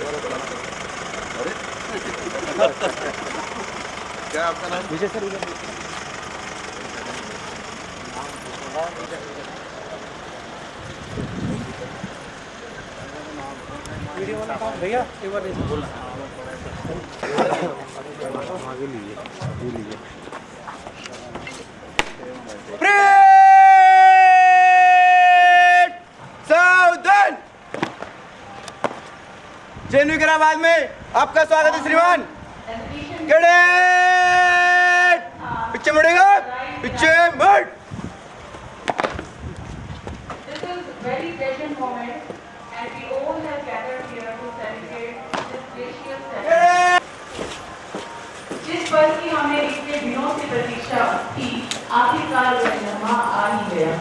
अरे क्या आपका नाम? विजय सर। वीडियो वाला काम भैया एक बार बोलना आगे लीजिए सावधान। जेएनयू कैराबाद में आपका स्वागत है श्रीमान। कैडेट पीछे मुड़ेगा, पीछे मुड़। This is very pleasant moment and we all have gathered here to celebrate this gracious ceremony. जिस पल की हमें इतने दिनों से प्रतीक्षा थी, आखिरकार वह लम्हा आ ही गया।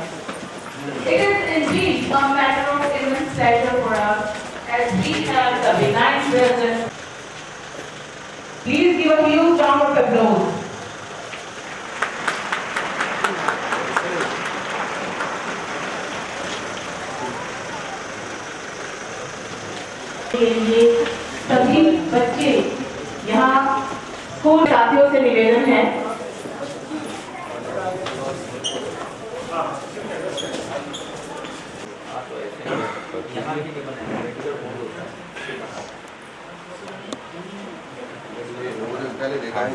It is indeed a matter of immense pleasure for us as we have the benign presence. Please give a huge round of applause. के लिए सभी बच्चे यहाँ स्कूल साथियों से निवेदन है पहले देखा है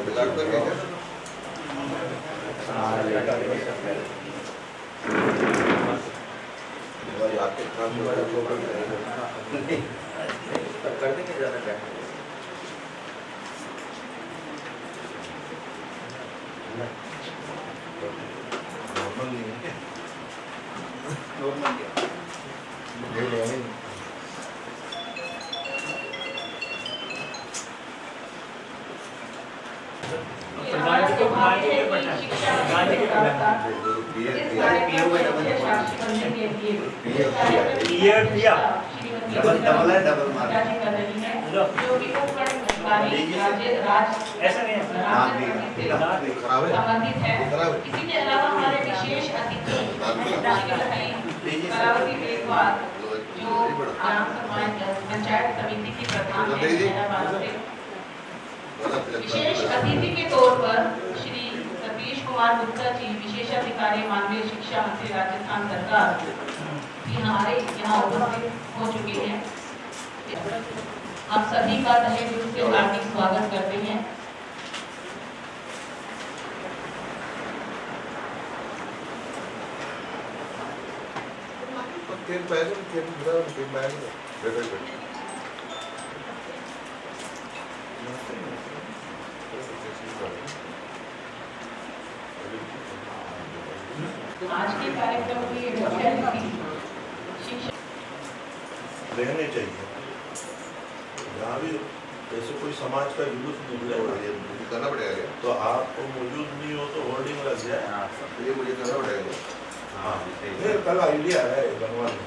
कर देंगे ज़्यादा क्या नॉर्मल नहीं है, नॉर्मल क्या ले ले डबल है, डबल मार जो भी ऐसा नहीं है संबंधित है। इसी के अलावा हमारे विशेष अतिथि कलावती मेघवाल जो ग्राम पंचायत समिति की प्रधान है, विशेष अतिथि के तौर पर श्री सतीश कुमार गुप्ता जी, विशेषाधिकारी मानवीय शिक्षा मंत्री राजस्थान सरकार, हमारे यहाँ उपस्थित हो चुके हैं। आप सभी का तहे दिल से हार्दिक स्वागत करते हैं। आज के कार्यक्रम की रहने चाहिए जहाँ भी जैसे कोई समाज का जुलूस करना पड़ेगा, तो आपको मौजूद नहीं हो तो होर्डिंग लग जाए, ये मुझे करना पड़ेगा। हाँ कल आइडिया है बनवाने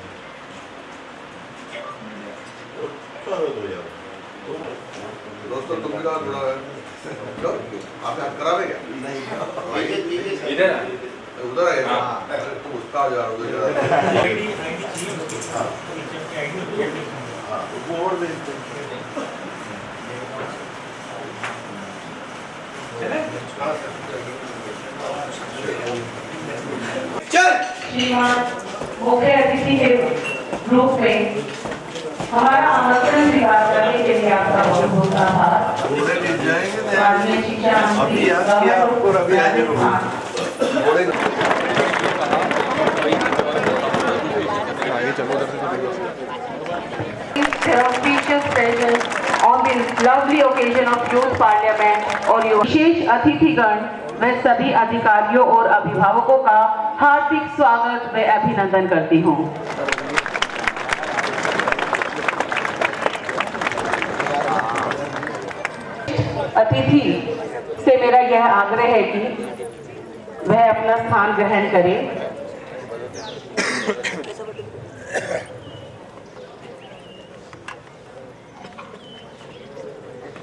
दोस्तों, तुम भी थोड़ा आप करावे क्या? नहीं इधर उधर आएगा तो उसका जा रहा उधर बोर्ड श्रीमान मुख्य अतिथि के रूप में हमारा आमंत्रण स्वीकार करने के लिए आपका बहुत बहुत आभार। माननीय शिक्षा मंत्री auspicious presence on this lovely occasion of Youth Parliament और विशेष अतिथिगण मैं सभी अधिकारियों और अभिभावकों का हार्दिक स्वागत व अभिनंदन करती हूँ। अतिथि से मेरा यह आग्रह है कि वह अपना स्थान ग्रहण करें।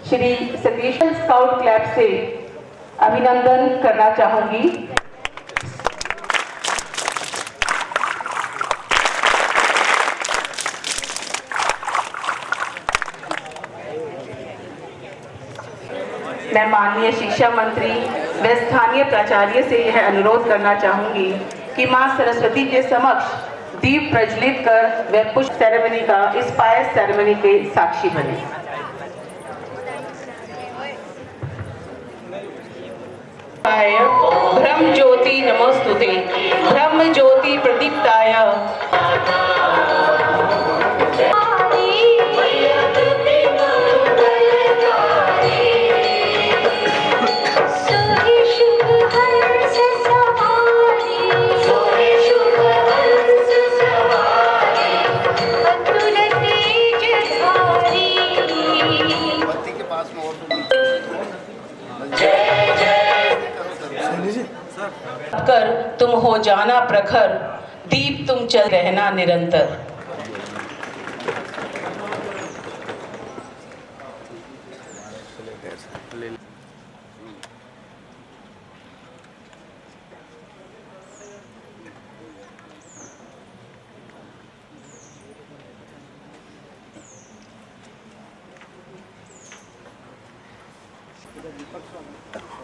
श्री सतीश स्काउट क्लब से अभिनंदन करना चाहूंगी। मैं माननीय शिक्षा मंत्री व स्थानीय प्राचार्य से यह अनुरोध करना चाहूँगी कि माँ सरस्वती के समक्ष दीप प्रज्वलित कर वे पुष्प सेरेमनी का इस पायस सेरेमनी के साक्षी बने। ब्रह्म ज्योति नमोस्तुते, ब्रह्म ज्योति प्रदीप्ताय। कर तुम हो जाना प्रखर, दीप तुम चल रहना निरंतर।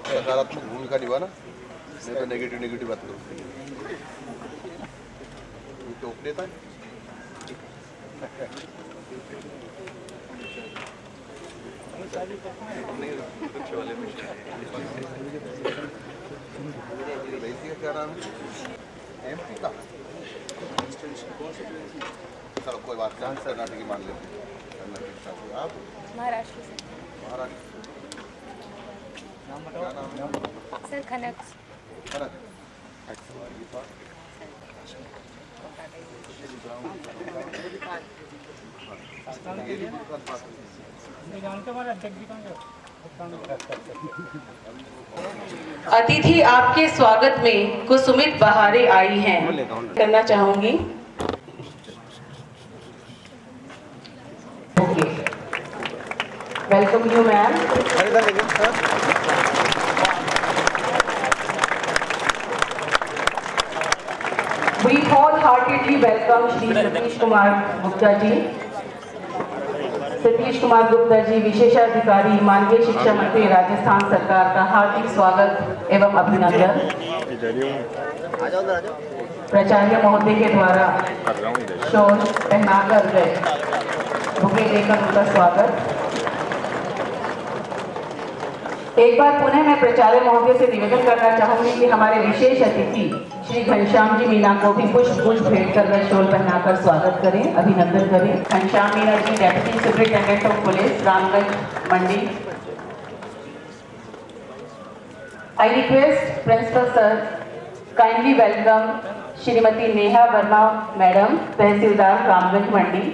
सकारात्मक भूमिका निभाना, नहीं तो नेगेटिव बात करो। तो नेता क्या नाम है? MP का? चलो कोई बात नहीं, कर्नाटक की मान लेते। आप महाराष्ट्र से। महाराष्ट्र क्या नाम है? सर खनक। अतिथि आपके स्वागत में कुसुमित बहारें आई हैं, करना चाहूंगी। Welcome you ma'am. We wholeheartedly welcome Shri Satish Kumar Gupta ji. Satish Kumar Gupta ji विशेषाधिकारी माननीय शिक्षा मंत्री राजस्थान सरकार का हार्दिक स्वागत एवं अभिनंदन। प्राचार्य महोदय के द्वारा शॉल पहनाकर गए बुके देकर उनका स्वागत। एक बार पुनः मैं प्राचार्य महोदय से निवेदन करना चाहूंगी कि हमारे विशेष अतिथि श्री घनश्याम जी मीना को भी पुष्प भेंट कर वे शॉल पहनाकर स्वागत करें, अभिनंदन करें। Ghanshyam Meena ji deputy superintendent of police Ramganj Mandi. I request principal sir kindly welcome Shrimati Neha Verma madam, tehsildar Ramganj Mandi.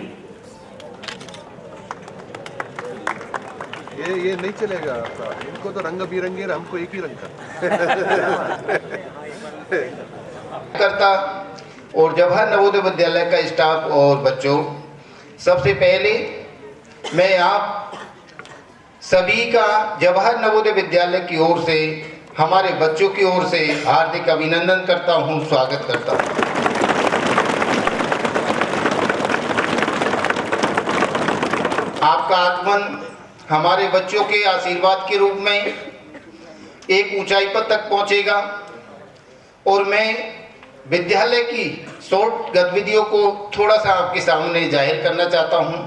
ये नहीं चलेगा, इनको तो रंग बिरंगे, हमको एक ही रंग का करता। और जवाहर नवोदय विद्यालय का स्टाफ और बच्चों, सबसे पहले मैं आप सभी का जवाहर नवोदय विद्यालय की ओर से, हमारे बच्चों की ओर से हार्दिक अभिनंदन करता हूं, स्वागत करता हूं। आपका आगमन हमारे बच्चों के आशीर्वाद के रूप में एक ऊंचाई पर तक पहुंचेगा और मैं विद्यालय की शॉर्ट गतिविधियों को थोड़ा सा आपके सामने जाहिर करना चाहता हूं।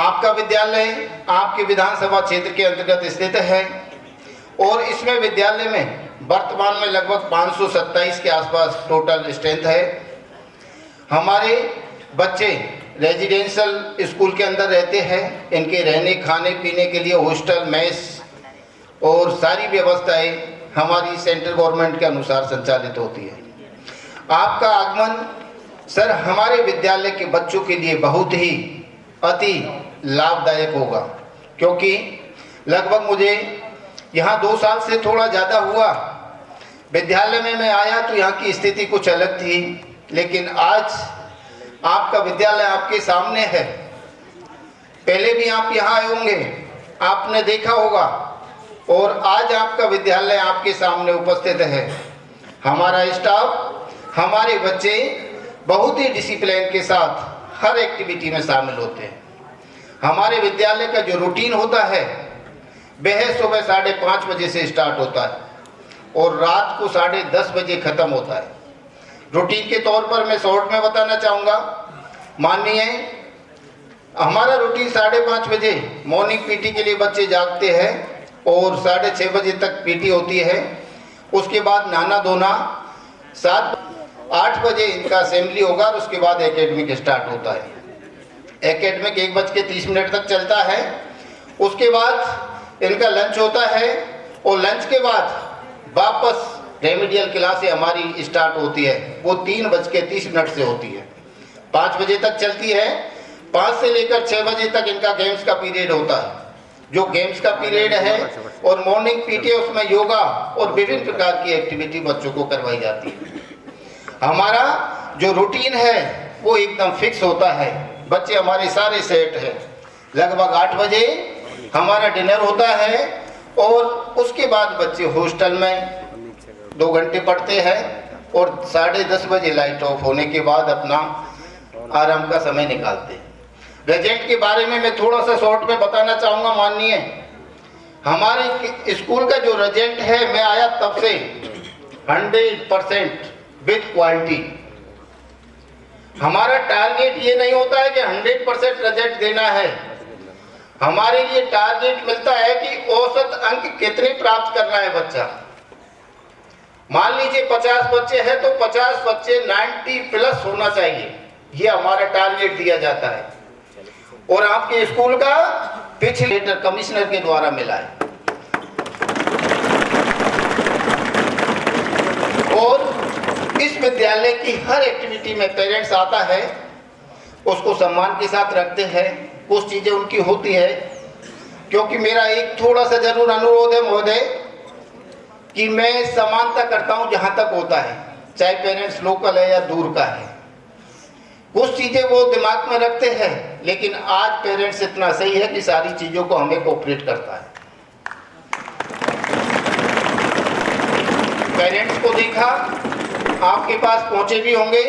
आपका विद्यालय आपके विधानसभा क्षेत्र के अंतर्गत स्थित है और इसमें विद्यालय में वर्तमान में लगभग 527 के आसपास टोटल स्ट्रेंथ है। हमारे बच्चे रेजिडेंशियल स्कूल के अंदर रहते हैं। इनके रहने खाने पीने के लिए हॉस्टल, मेस और सारी व्यवस्थाएं हमारी सेंट्रल गवर्नमेंट के अनुसार संचालित होती है। आपका आगमन सर हमारे विद्यालय के बच्चों के लिए बहुत ही अति लाभदायक होगा, क्योंकि लगभग मुझे यहाँ 2 साल से थोड़ा ज़्यादा हुआ। विद्यालय में मैं आया तो यहाँ की स्थिति कुछ अलग थी, लेकिन आज आपका विद्यालय आपके सामने है। पहले भी आप यहाँ आए होंगे, आपने देखा होगा, और आज आपका विद्यालय आपके सामने उपस्थित है। हमारा स्टाफ, हमारे बच्चे बहुत ही डिसिप्लिन के साथ हर एक्टिविटी में शामिल होते हैं। हमारे विद्यालय का जो रूटीन होता है वह सुबह 5:30 बजे से स्टार्ट होता है और रात को 10:30 बजे ख़त्म होता है। रूटीन के तौर पर मैं शॉर्ट में बताना चाहूँगा। माननीय, हमारा रूटीन 5:30 बजे मॉर्निंग पीटी के लिए बच्चे जागते हैं और 6:30 बजे तक पीटी होती है। उसके बाद नहाना धोना, 7-8 बजे इनका असेंबली होगा और उसके बाद एकेडमिक स्टार्ट होता है। एकेडमिक 1:30 तक चलता है। उसके बाद इनका लंच होता है और लंच के बाद वापस रेमेडियल क्लासें हमारी स्टार्ट होती है। वो 3:30 से होती है, 5 बजे तक चलती है। 5 से लेकर 6 बजे तक इनका गेम्स का पीरियड होता है। जो गेम्स का पीरियड है और मॉर्निंग पीटी, उसमें योगा और विभिन्न प्रकार की एक्टिविटी बच्चों को करवाई जाती है। हमारा जो रूटीन है वो एकदम फिक्स होता है। बच्चे हमारे सारे सेट हैं। लगभग 8 बजे हमारा डिनर होता है और उसके बाद बच्चे हॉस्टल में 2 घंटे पढ़ते हैं और 10:30 बजे लाइट ऑफ होने के बाद अपना आराम का समय निकालते हैं। रिजल्ट के बारे में मैं थोड़ा सा शॉर्ट में बताना चाहूँगा। माननीय, हमारे स्कूल का जो रिजल्ट है, मैं आया तब से 100% विद क्वालिटी। हमारा टारगेट ये नहीं होता है कि 100% रिजल्ट देना है। हमारे लिए टारगेट मिलता है कि औसत अंक कितने प्राप्त कर रहा है बच्चा। मान लीजिए 50 बच्चे हैं तो 50 बच्चे 90+ होना चाहिए, ये हमारा टारगेट दिया जाता है। और आपके स्कूल का पिछले लेटर कमिश्नर के द्वारा मिला है। और इस विद्यालय की हर एक्टिविटी में पेरेंट्स आता है, उसको सम्मान के साथ रखते हैं। कुछ चीज़ें उनकी होती है, क्योंकि मेरा एक थोड़ा सा जरूर अनुरोध है महोदय कि मैं समानता करता हूं जहां तक होता है, चाहे पेरेंट्स लोकल है या दूर का है। कुछ चीज़ें वो दिमाग में रखते हैं, लेकिन आज पेरेंट्स इतना सही है कि सारी चीज़ों को हमें कोऑपरेट करता है। पेरेंट्स को देखा, आपके पास पहुंचे भी होंगे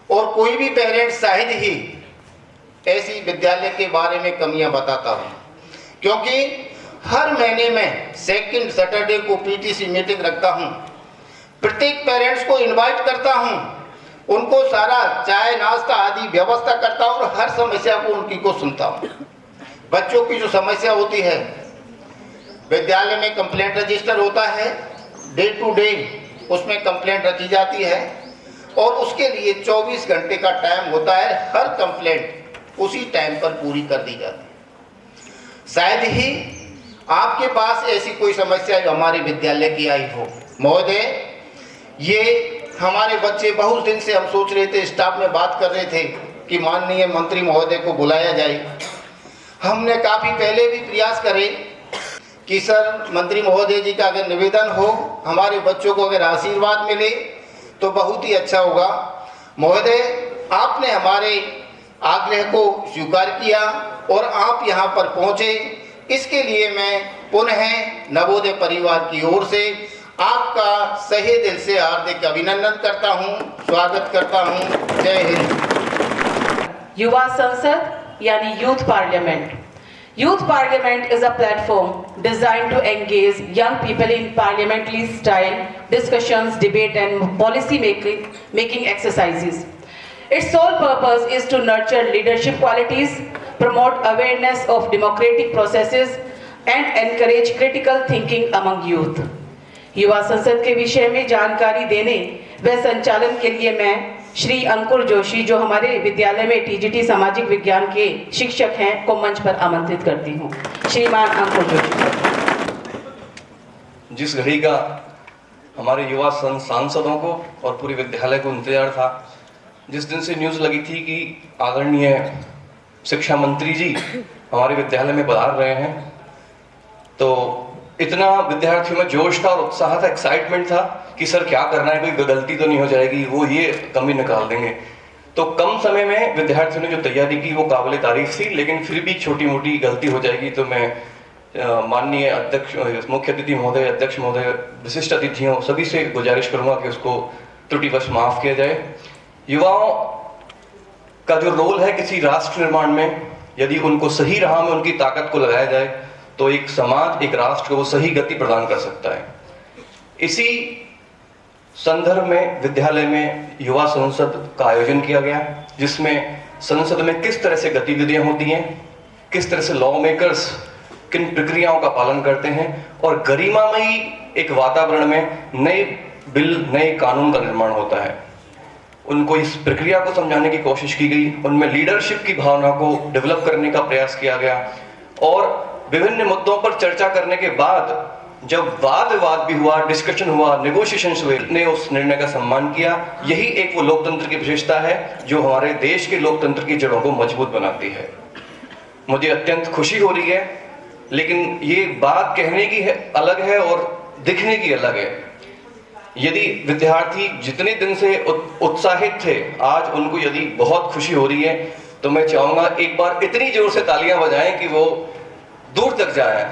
और कोई भी पेरेंट्स शायद ही ऐसी विद्यालय के बारे में कमियां बताता हूं, क्योंकि हर महीने में सेकंड सैटरडे को पीटीसी मीटिंग रखता हूं। प्रत्येक पेरेंट्स को इनवाइट करता हूं, उनको सारा चाय नाश्ता आदि व्यवस्था करता हूं और हर समस्या को उनकी को सुनता हूं। बच्चों की जो समस्या होती है, विद्यालय में कंप्लेंट रजिस्टर होता है, डे टू डे उसमें कंप्लेंट रखी जाती है और उसके लिए 24 घंटे का टाइम होता है। हर कंप्लेंट उसी टाइम पर पूरी कर दी जाती है। शायद ही आपके पास ऐसी कोई समस्या हमारे विद्यालय की आई हो। महोदय, ये हमारे बच्चे बहुत दिन से हम सोच रहे थे, स्टाफ में बात कर रहे थे कि माननीय मंत्री महोदय को बुलाया जाए। हमने काफ़ी पहले भी प्रयास करे कि सर मंत्री महोदय जी का अगर निवेदन हो, हमारे बच्चों को अगर आशीर्वाद मिले तो बहुत ही अच्छा होगा। महोदय, आपने हमारे आग्रह को स्वीकार किया और आप यहाँ पर पहुँचे, इसके लिए मैं पुनः नवोदय परिवार की ओर से आपका सही दिल से हार्दिक अभिनंदन करता हूँ, स्वागत करता हूँ। जय हिंद। युवा संसद यानी youth parliament. Youth Parliament is a platform designed to engage young people in parliamentary style discussions, debate and policy making exercises. Its sole purpose is to nurture leadership qualities, promote awareness of democratic processes and encourage critical thinking among youth. युवा संसद के विषय में जानकारी देने व संचालन के लिए मैं श्री अंकुर जोशी, जो हमारे विद्यालय में टीजीटी सामाजिक विज्ञान के शिक्षक हैं, को मंच पर आमंत्रित करती हूँ। श्रीमान अंकुर जोशी। जिस घड़ी का हमारे युवा सांसदों को और पूरे विद्यालय को इंतजार था, जिस दिन से न्यूज़ लगी थी कि आदरणीय शिक्षा मंत्री जी हमारे विद्यालय में पधार रहे हैं, तो इतना विद्यार्थियों में जोश था और उत्साह था, एक्साइटमेंट था कि सर क्या करना है, कोई गलती तो नहीं हो जाएगी, वो ये कमी निकाल देंगे। तो कम समय में विद्यार्थियों ने जो तैयारी की वो काबिल तारीफ थी, लेकिन फिर भी छोटी मोटी गलती हो जाएगी तो मैं माननीय अध्यक्ष, मुख्य अतिथि महोदय, अध्यक्ष महोदय, विशिष्ट अतिथियों सभी से गुजारिश करूंगा कि उसको त्रुटिवश माफ किया जाए। युवाओं का जो रोल है किसी राष्ट्र निर्माण में, यदि उनको सही राह में उनकी ताकत को लगाया जाए तो एक समाज, एक राष्ट्र को वो सही गति प्रदान कर सकता है। इसी संदर्भ में विद्यालय में युवा संसद का आयोजन किया गया, जिसमें संसद में किस तरह से गतिविधियां होती हैं, किस तरह से लॉ मेकर्स किन प्रक्रियाओं का पालन करते हैं और गरिमामयी एक वातावरण में नए बिल, नए कानून का निर्माण होता है। उनको इस प्रक्रिया को समझाने की कोशिश की गई, उनमें लीडरशिप की भावना को डेवलप करने का प्रयास किया गया और विभिन्न मुद्दों पर चर्चा करने के बाद जब वाद विवाद भी हुआ, डिस्कशन हुआ, नेगोशिएशंस हुए, ने उस निर्णय का सम्मान किया। यही एक वो लोकतंत्र की विशेषता है जो हमारे देश के लोकतंत्र की जड़ों को मजबूत बनाती है। मुझे अत्यंत खुशी हो रही है, लेकिन ये बात कहने की अलग है और दिखने की अलग है। यदि विद्यार्थी जितने दिन से उत्साहित थे, आज उनको यदि बहुत खुशी हो रही है, तो मैं चाहूंगा एक बार इतनी जोर से तालियां बजाएं कि वो दूर तक जाए।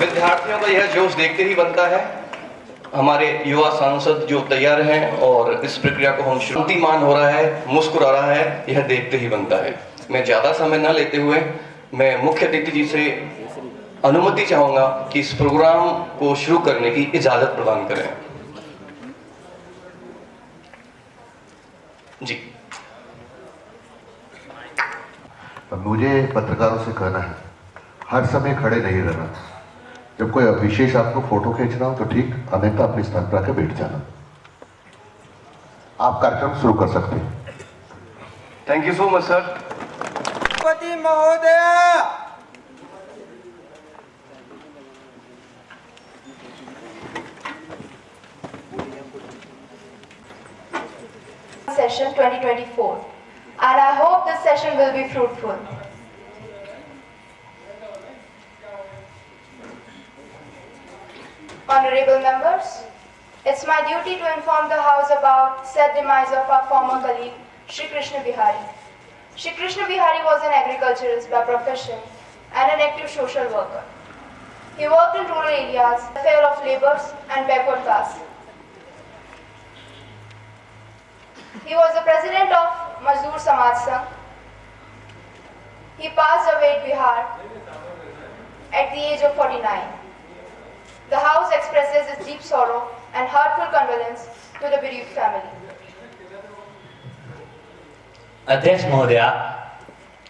विद्यार्थियों का यह जोश देखते ही बनता है। हमारे युवा सांसद जो तैयार हैं और इस प्रक्रिया को हम शांतिमान हो रहा है, मुस्कुरा रहा है, यह देखते ही बनता है। मैं ज्यादा समय न लेते हुए मैं मुख्य अतिथि जी से अनुमति चाहूंगा कि इस प्रोग्राम को शुरू करने की इजाजत प्रदान करें। जी। मुझे पत्रकारों से कहना है, हर समय खड़े नहीं रहना। जब कोई विशेष आपको फोटो खींचना हो तो ठीक, अन्यथा अपने स्थान पर आकर बैठ जाना। आप कार्यक्रम शुरू कर सकते हैं। Thank you so much sir. राष्ट्रपति महोदय, session 2024, and I hope this session will be fruitful. Honorable members, it's my duty to inform the House about said demise of our former colleague, Shri Krishna Bihari. Shri Krishna Bihari was an agriculturist by profession and an active social worker. He worked in rural areas, welfare of laborers and backward castes. He was the president of Mazdoor Samaj Sangh. He passed away in Bihar at the age of 49. The House expresses its deep sorrow and heartfelt condolence to the bereaved family. अध्यक्ष महोदया,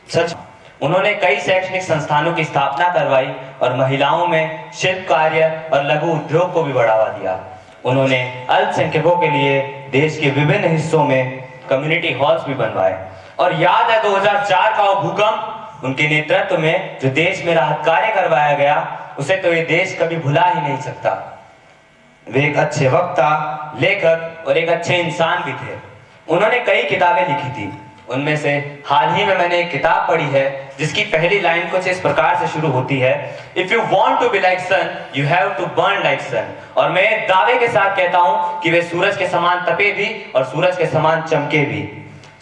सच उन्होंने कई शैक्षणिक संस्थानों की स्थापना करवाई और महिलाओं में शिल्प कार्य और लघु उद्योग को भी बढ़ावा दिया। उन्होंने अल्पसंख्यकों के लिए देश के विभिन्न हिस्सों में कम्युनिटी हॉल्स भी बनवाए और याद है 2004 का वो भूकंप, उनके नेतृत्व में जो देश में राहत कार्य करवाया गया, उसे तो ये देश कभी भुला ही नहीं सकता। वे एक अच्छे वक्ता, लेखक और एक अच्छे इंसान भी थे। उन्होंने कई किताबें लिखी थी, उनमें से हाल ही में मैंने एक किताब पढ़ी है जिसकी पहली लाइन कुछ इस प्रकार से शुरू होती है, if you want to be like sun you have to burn like sun. और मैं दावे के साथ कहता हूं कि वे सूरज के समान तपे भी और सूरज के समान चमके भी।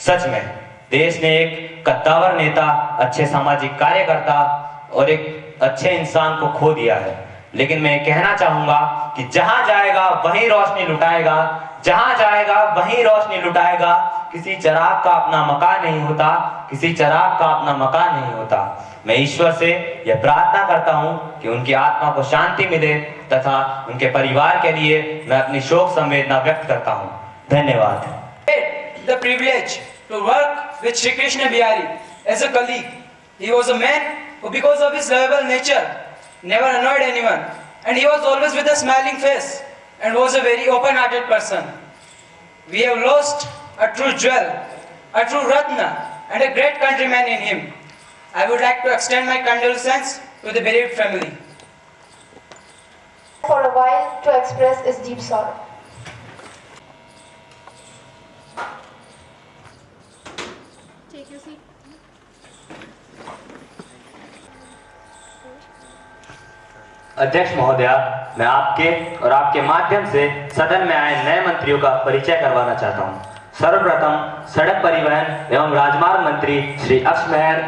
सच में देश ने एक कद्दावर नेता, अच्छे सामाजिक कार्यकर्ता और एक अच्छे इंसान को खो दिया है। लेकिन मैं कहना चाहूंगा कि जहां जाएगा वहीं रोशनी लुटाएगा, जहां जाएगा वहीं रोशनी लुटाएगा। किसी चिराग का अपना मकान नहीं होता, किसी चिराग का अपना मकान नहीं होता। मैं ईश्वर से यह प्रार्थना करता हूं कि उनकी आत्मा को शांति मिले तथा उनके परिवार के लिए मैं अपनी शोक संवेदना व्यक्त करता हूं। धन्यवाद। The privilege to work with Shri Krishna Bihari as a colleague. He was a man who, because of his lovable nature, never annoyed anyone, and he was always with a smiling face and was a very open-hearted person. We have lost a true jewel, a true Ratna, and a great countryman in him. I would like to extend my condolences to the bereaved family. For a while to express his deep sorrow. Take your seat. अध्यक्ष महोदया, मैं आपके और आपके माध्यम से सदन में आए नए मंत्रियों का परिचय करवाना चाहता हूं। सर्वप्रथम सड़क परिवहन एवं राजमार्ग मंत्री श्री अक्ष मेहर,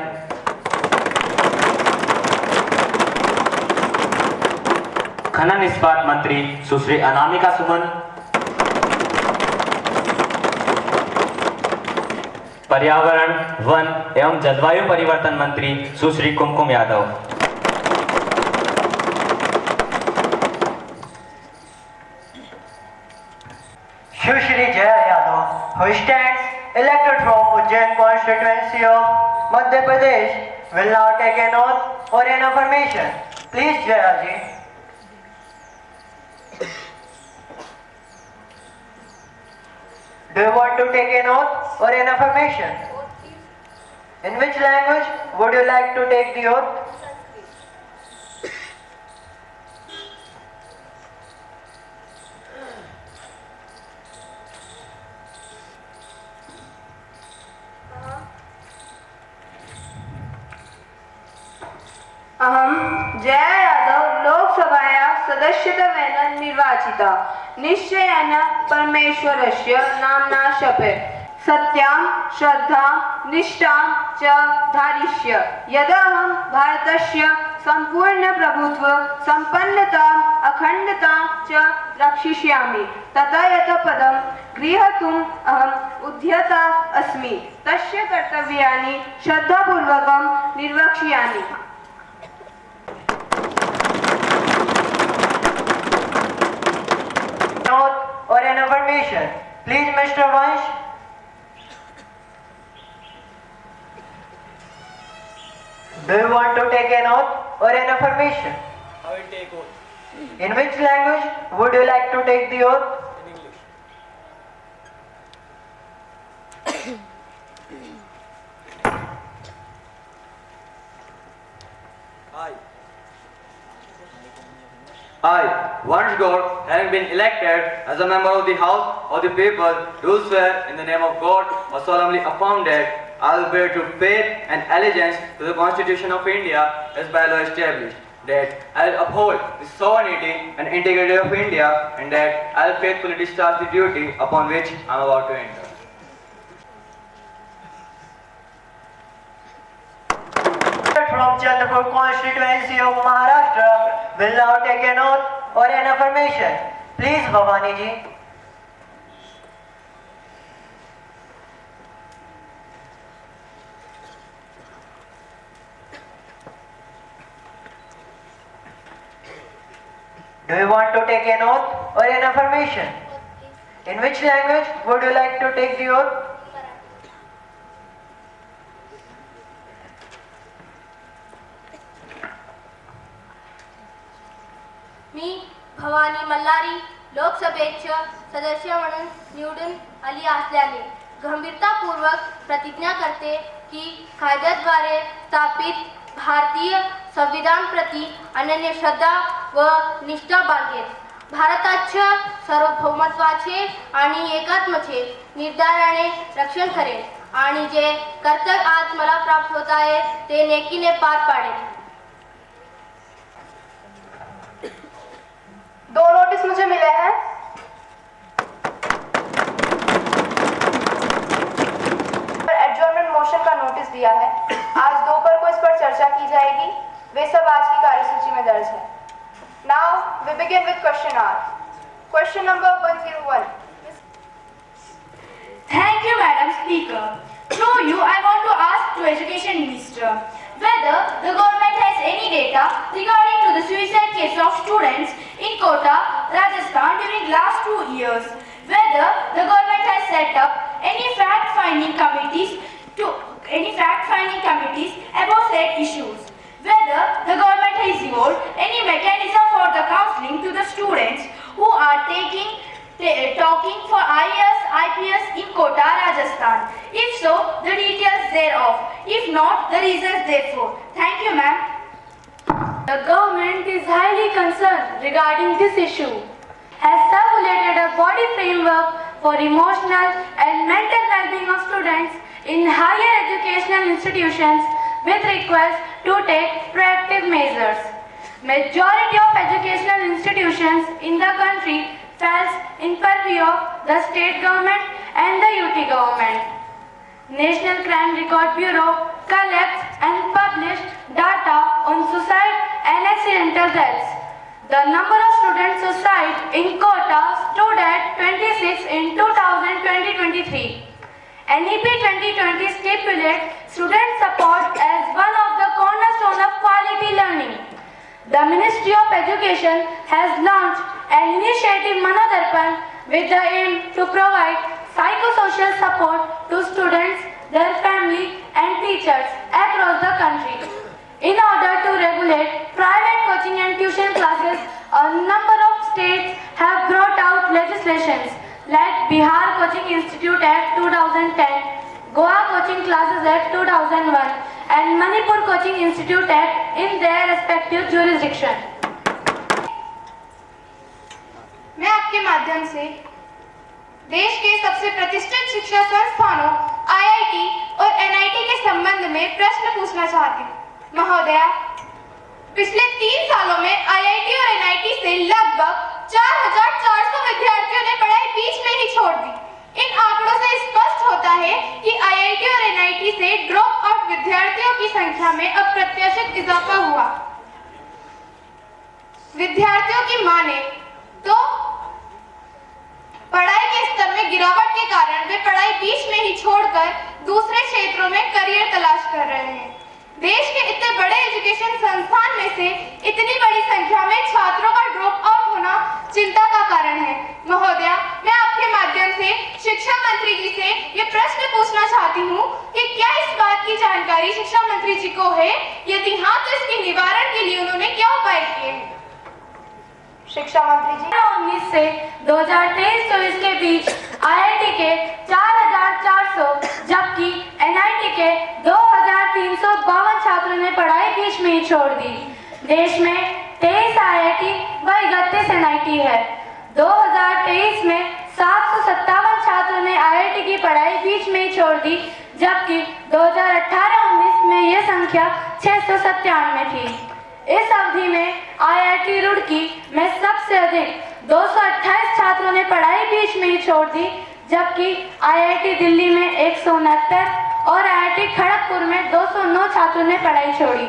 खनन इस्पात मंत्री सुश्री अनामिका सुमन, पर्यावरण, वन एवं जलवायु परिवर्तन मंत्री सुश्री कुमकुम Yadav. Sushri Jaya Yadav, who stands elected from Ujjain constituency of Madhya Pradesh, will now take an oath or an affirmation. Please, Jaya ji. Do you want to take an oath or an affirmation? In which language would you like to take the oath? अहं जया यादव लोकसभाया सदस्यत्वेन निर्वाचिता निश्चयेन परमेश्वरस्य नाम्ना शपथे सत्यां श्रद्धां निष्ठां च धारयिष्ये यदहं भारतस्य सम्पूर्णप्रभुत्वं सम्पन्नताम् अखण्डतां च रक्षिष्यामि तथा यत् पदं गृहीतुम् अहम् उद्यता अस्मि तस्य कर्तव्यानि श्रद्धापूर्वकं निर्वक्ष्यामि। Or an affirmation. Please, Mr. Vansh. Do you want to take an oath or an affirmation? I will take oath. In which language would you like to take the oath? In English. I, Vansh Gaur, having been elected as a member of the House of the People, do swear in the name of God or solemnly affirm that I will bear true faith and allegiance to the Constitution of India as by law established, that I will uphold the sovereignty and integrity of India, and that I will faithfully discharge the duty upon which I am about to enter. From Chandrapur constituency of Maharashtra will now take an oath or an affirmation. Please, Bhavani ji. Do you want to take an oath or an affirmation? In which language would you like to take the oath? मी भवानी मल्हारी लोकसभेचे सदस्य म्हणून निवडून आली असल्याने गंभीरतापूर्वक प्रतिज्ञा करते की कायद्याद्वारे स्थापित भारतीय संविधान प्रति अनन्य श्रद्धा व निष्ठा बाळगेन। भारताच्या सार्वभौमत्वाचे आणि एकात्मतेचे निर्धाराने रक्षण करेन आणि जे कर्तव्य आज मला प्राप्त होत आहे ते नेकीने पार पाडेन। दो नोटिस मुझे मिले हैं। एडजॉर्नमेंट मोशन का नोटिस दिया है। आज दोपहर को इस पर चर्चा की जाएगी। वे सब आज की कार्यसूची में दर्ज है। Now we begin with question hour. Question number 101. Thank you, Madam Speaker. Through you, I want to ask to Education Minister whether the government has any data regarding to the suicide case of students in Kota, Rajasthan during last 2 years. Whether the government has set up any fact-finding committees about said issues. Whether the government has evolved any mechanism for the counseling to the students who are talking for IAS, IPS in Kota, Rajasthan. If so, the details thereof. If not, the reasons therefore. Thank you, ma'am. The government is highly concerned regarding this issue, has circulated a body framework for emotional and mental well-being of students in higher educational institutions with request to take proactive measures. Majority of educational institutions in the country falls in purview of the state government and the UT government. National Crime Record Bureau collects and publishes data on suicide and accidental deaths. The number of student suicide in Kota stood at 26 in 2023. NEP 2020 stipulates student support as one of the cornerstone of quality learning. The Ministry of Education has launched an initiative Manodarpan with the aim to provide psychosocial support to students, their family and teachers across the country. In order to regulate private coaching and tuition classes, a number of states have brought out legislations like Bihar Coaching Institute Act 2010, Goa Coaching Classes Act 2001 and Manipur Coaching Institute Act in their respective jurisdiction. मैं आपके माध्यम से देश के सबसे प्रतिष्ठित शिक्षा संस्थानों IIT और NIT के संबंध में प्रश्न पूछना चाहती हूँ। महोदया, पिछले 3 सालों में IIT और NIT से लगभग 4,400 विद्यार्थियों ने पढ़ाई बीच में ही छोड़ दी। इन आंकड़ों से स्पष्ट होता है कि IIT और NIT से ड्रॉप आउट विद्यार्थियों की संख्या में अप्रत्याशित इजाफा हुआ। विद्यार्थियों की माने तो पढ़ाई के स्तर में गिरावट के कारण वे पढ़ाई बीच में ही छोड़कर दूसरे क्षेत्रों में करियर तलाश कर रहे हैं। देश के इतने बड़े एजुकेशन संस्थान में से इतनी बड़ी संख्या में छात्रों का ड्रॉप आउट होना चिंता का कारण है। महोदया, मैं आपके माध्यम से शिक्षा मंत्री जी से ये प्रश्न पूछना चाहती हूँ कि क्या इस बात की जानकारी शिक्षा मंत्री जी को है? यदि हाँ, तो इसके निवारण के लिए उन्होंने क्या उपाय किए हैं? शिक्षा मंत्री जी, 2019 से 2023-24 के बीच IIT के 4,400 जबकि NIT के 2,352 छात्रों ने पढ़ाई बीच में ही छोड़ दी। देश में 23 IIT व 31 NIT है। 2023 में 757 छात्रों ने IIT की पढ़ाई बीच में ही छोड़ दी, जबकि 2018-19 में यह संख्या 697 थी। इस अवधि में IIT रुड़की में सबसे अधिक 228 छात्रों ने पढ़ाई बीच में ही छोड़ दी, जबकि IIT दिल्ली में 169 और IIT खड़गपुर में 209 छात्रों ने पढ़ाई छोड़ी।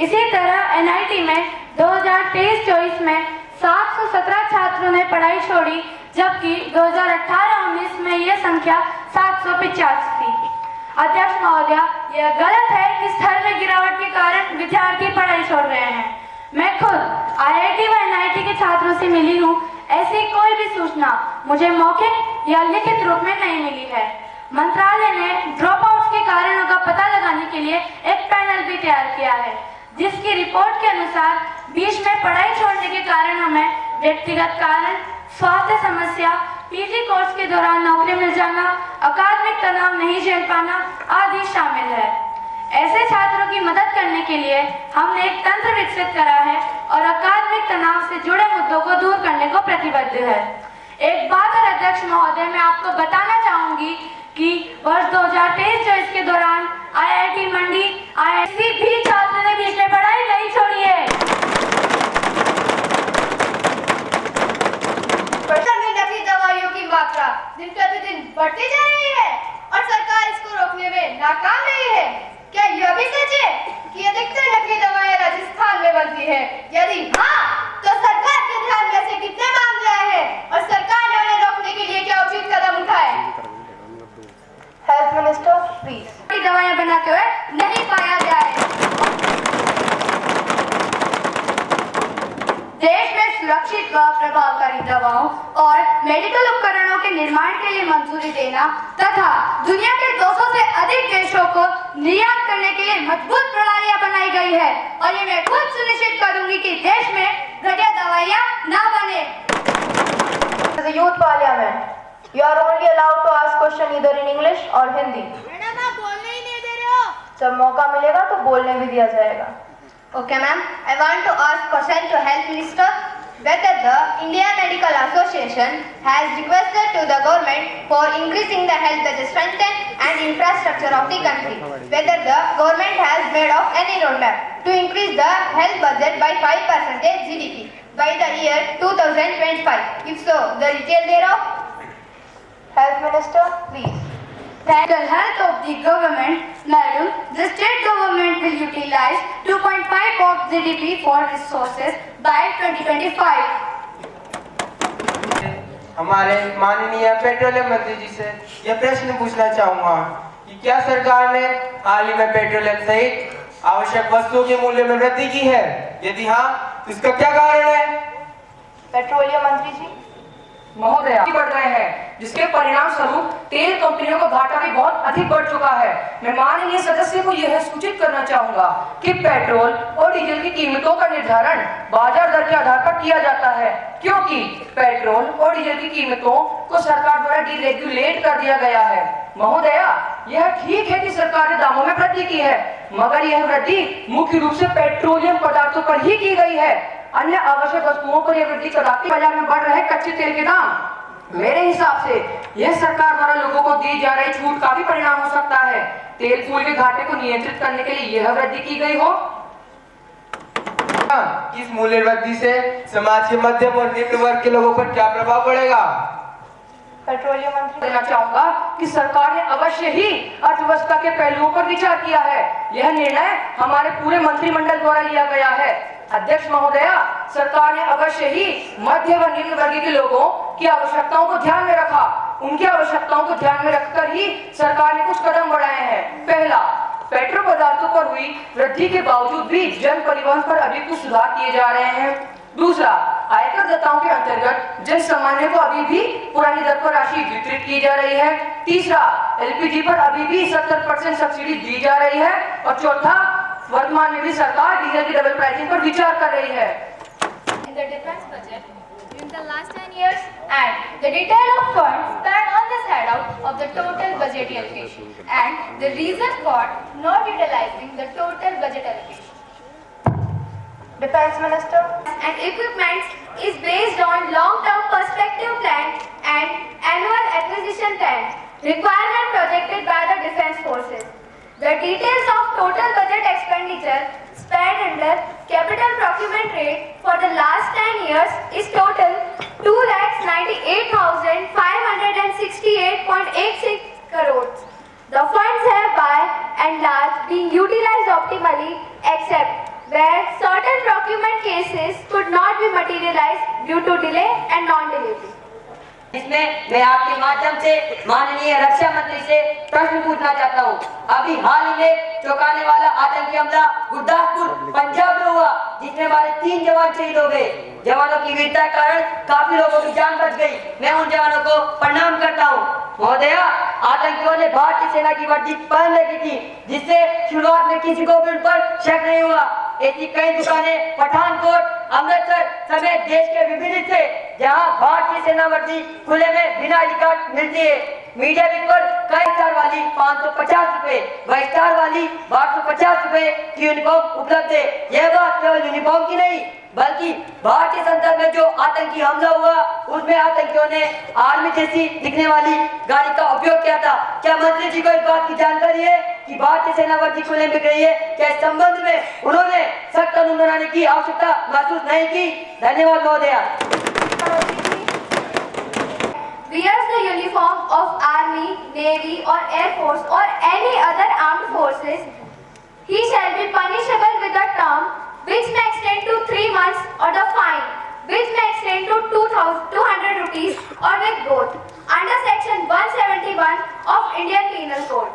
इसी तरह NIT में 2023-24 में 717 छात्रों ने पढ़ाई छोड़ी, जबकि 2018-19 में यह संख्या 750 थी। अध्यक्ष महोदया, यह गलत है कि स्तर में गिरावट के कारण विद्यार्थी पढ़ाई छोड़ रहे हैं। मैं खुद IIT व NIT के छात्रों से मिली हूँ। ऐसी कोई भी सूचना मुझे मौखिक या लिखित रूप में नहीं मिली है। मंत्रालय ने ड्रॉप आउट के कारणों का पता लगाने के लिए एक पैनल भी तैयार किया है, जिसकी रिपोर्ट के अनुसार बीच में पढ़ाई छोड़ने के कारणों में व्यक्तिगत कारण, स्वास्थ्य समस्या, PG कोर्स के दौरान नौकरी मिल जाना, अकादमिक तनाव नहीं झेल पाना आदि शामिल है। ऐसे छात्रों की मदद करने के लिए हमने एक तंत्र विकसित करा है और अकादमिक तनाव से जुड़े मुद्दों को दूर करने को प्रतिबद्ध है। एक बात और अध्यक्ष महोदय, मैं आपको बताना चाहूंगी कि वर्ष 2023-24 के दौरान IIT मंडी IIT भी छात्रों ने बीच में पढ़ाई नहीं छोड़ी है। नकली दवाइयों की मात्रा दिन प्रतिदिन बढ़ती जा रही है और सरकार इसको रोकने में नाकाम रही है। क्या यह भी सच है कि अधिकतर नकली दवाएं राजस्थान में बनती है? यदि हाँ, तो सरकार के ध्यान में ऐसे कितने मामले आए हैं और सरकार ने उन्हें रोकने के लिए क्या उचित कदम उठाए? Health minister please. दवाएं बनाते हुए नहीं पाया गया है। देश में सुरक्षित व प्रभावकारी दवाओं और मेडिकल उपकरणों के निर्माण के लिए मंजूरी देना तथा दुनिया के 200 से अधिक देशों को निर्यात करने के लिए मजबूत प्रणालियां बनाई गई है और ये मैं खुद सुनिश्चित करूंगी कि देश में घटिया दवाइयां ना बने। As a youth parliament, you are only allowed to ask question either in English or Hindi. Madam, आप बोलने ही नहीं दे रहे हो। जब मौका मिलेगा तो बोलने भी दिया जाएगा। Okay, ma'am. I want to ask question to Health Minister whether the Indian Medical Association has requested to the government for increasing the health budget strength and infrastructure of the country. Whether the government has made of any roadmap to increase the health budget by 5% GDP by the year 2025. If so, the detail thereof. Health Minister, please. The health of the government, madam, the state government will utilize 2.5 of GDP for resources by 2025. हमारे माननीय petroleum मंत्री जी से यह प्रश्न पूछना चाहूंगा कि क्या सरकार ने हाल ही में पेट्रोलियम सहित आवश्यक वस्तुओं के मूल्य में वृद्धि की है? यदि हाँ, तो इसका क्या कारण है? पेट्रोलियम मंत्री जी। महोदय बढ़ गए हैं, जिसके परिणाम स्वरूप तेल कंपनियों का घाटा भी बहुत अधिक बढ़ चुका है। मैं माननीय सदस्य को यह सूचित करना चाहूंगा कि पेट्रोल और डीजल की कीमतों का निर्धारण बाजार दर के आधार पर किया जाता है, क्योंकि पेट्रोल और डीजल की कीमतों को सरकार द्वारा डीरेगुलेट कर दिया गया है। महोदया, यह ठीक है कि सरकार ने दामों में वृद्धि की है, मगर यह वृद्धि मुख्य रूप से पेट्रोलियम पदार्थों पर ही की गई है। अन्य आवश्यक वस्तुओं पर यह वृद्धि कदापि बाजार में बढ़ रहे कच्चे तेल के दाम। मेरे हिसाब से यह सरकार द्वारा लोगों को दी जा रही छूट का भी परिणाम हो सकता है। तेल पूल के घाटे को नियंत्रित करने के लिए यह वृद्धि की गई हो। इस मूल्य वृद्धि से समाज के मध्यम और निम्न वर्ग के लोगों पर क्या प्रभाव पड़ेगा? पेट्रोलियम मंत्री देना चाहूंगा कि सरकार ने अवश्य ही अर्थव्यवस्था के पहलुओं पर विचार किया है। यह निर्णय हमारे पूरे मंत्रिमंडल द्वारा लिया गया है। अध्यक्ष महोदया, सरकार ने अवश्य ही मध्य व निम्न वर्ग के लोगों की आवश्यकताओं को ध्यान में रखा। उनकी आवश्यकताओं को ध्यान में रखकर ही सरकार ने कुछ कदम बढ़ाए हैं। पहला, पेट्रोल पदार्थों पर हुई वृद्धि के बावजूद भी जन परिवहन पर अभी कुछ सुधार किए जा रहे हैं। दूसरा, आयकर दाताओं के अंतर्गत जन सामान्य को अभी भी पुरानी दर पर राशि वितरित की जा रही है। तीसरा, एलपीजी पर अभी भी 70% सब्सिडी दी जा रही है। और चौथा, वर्तमान में भी सरकार डीजल की डबल प्राइसिंग पर विचार कर रही है। In the defense budget in the last 10 years and the detail of funds spent on this handout of the total budget allocation and the reason for not utilizing the total budget allocation. Defense Minister. And equipment is based on long-term perspective plan and annual acquisition plan requirement projected by the defense forces. The details of total budget expenditure spent under capital procurement rate for the last 10 years is total 2,98,568.86 crores. The funds have by and large been utilized optimally except where certain procurement cases could not be materialized due to delay and non-delivery. इसमें मैं आपके माध्यम से माननीय रक्षा मंत्री से प्रश्न पूछना चाहता हूँ। अभी हाल ही में चौंकाने वाला आतंकी हमला गुरदासपुर पंजाब में हुआ, जिसमें हमारे 3 जवान शहीद हो गए। जवानों की वीरता के कारण काफी लोगों की जान बच गई। मैं उन जवानों को प्रणाम करता हूँ। महोदया, आतंकियों ने भारतीय सेना की वर्दी पहन रखी थी, जिससे शुरुआत में किसी को भी उन पर शक नहीं हुआ। ऐसी कई दुकानें पठानकोट, अमृतसर समेत देश के विभिन्न हिस्से जहां भारतीय सेना वर्दी खुले में बिना आई कार्ड मिलती है। मीडिया पर कई स्टार वाली 550 रुपए, व स्टार वाली 850 रुपए की यूनिफॉर्म उपलब्ध है। यह बात केवल यूनिफॉर्म की नहीं, बल्कि भारतीय संसद में जो आतंकी हमला हुआ उसमें आतंकियों ने आर्मी जैसी दिखने वाली गाड़ी का उपयोग किया था। क्या मंत्री जी को इस बात की जानकारी है कि भारतीय सेना वर्दी खुले में गई है? क्या इस संबंध में उन्होंने सख्त कानून बनाने की आवश्यकता महसूस नहीं की? धन्यवाद महोदया। Wears the uniform of Army, Navy or Air Force or any other armed forces, he shall be punishable with a term which may extend to 3 months or the fine which may extend to 200 rupees or with both under section 171 of Indian Penal Code.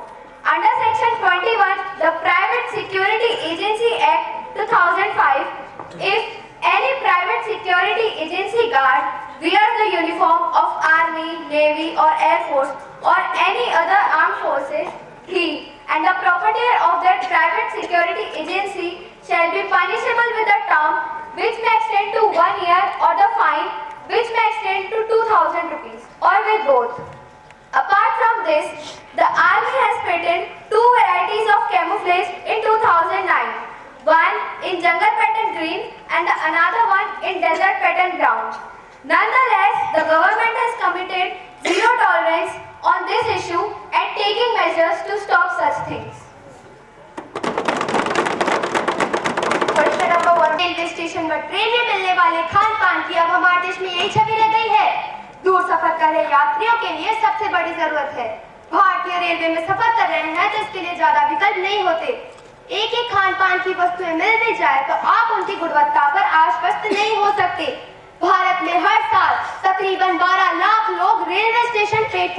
Under section 21, the Private Security Agency Act 2005, if any private security agency guard wears the uniform of Army, Navy or Air Force or any other armed forces, he and the property of that private security agency shall be punishable with a term which may extend to 1 year or the fine which may extend to 2,000 rupees or with both. Apart from this, the Army has patented 2 varieties of camouflage in 2009. One in jungle pattern green and the another one in desert pattern brown. Nonetheless, the government has committed zero tolerance on this issue and taking measures to stop such things. Question number 1. Railway station पर train में मिलने वाले खान पान की अब हमारे देश में यही छवि रह गई है। दूर सफर कर रहे यात्रियों के लिए सबसे बड़ी जरूरत है। भारतीय रेलवे में सफर कर रहे हैं तो इसके लिए ज्यादा विकल्प नहीं होते। एक एक खान पान की वस्तुएं मिल भी जाए तो आप उनकी गुणवत्ता पर आश्वस्त नहीं हो सकते। भारत में हर साल तकरीबन 12 लाख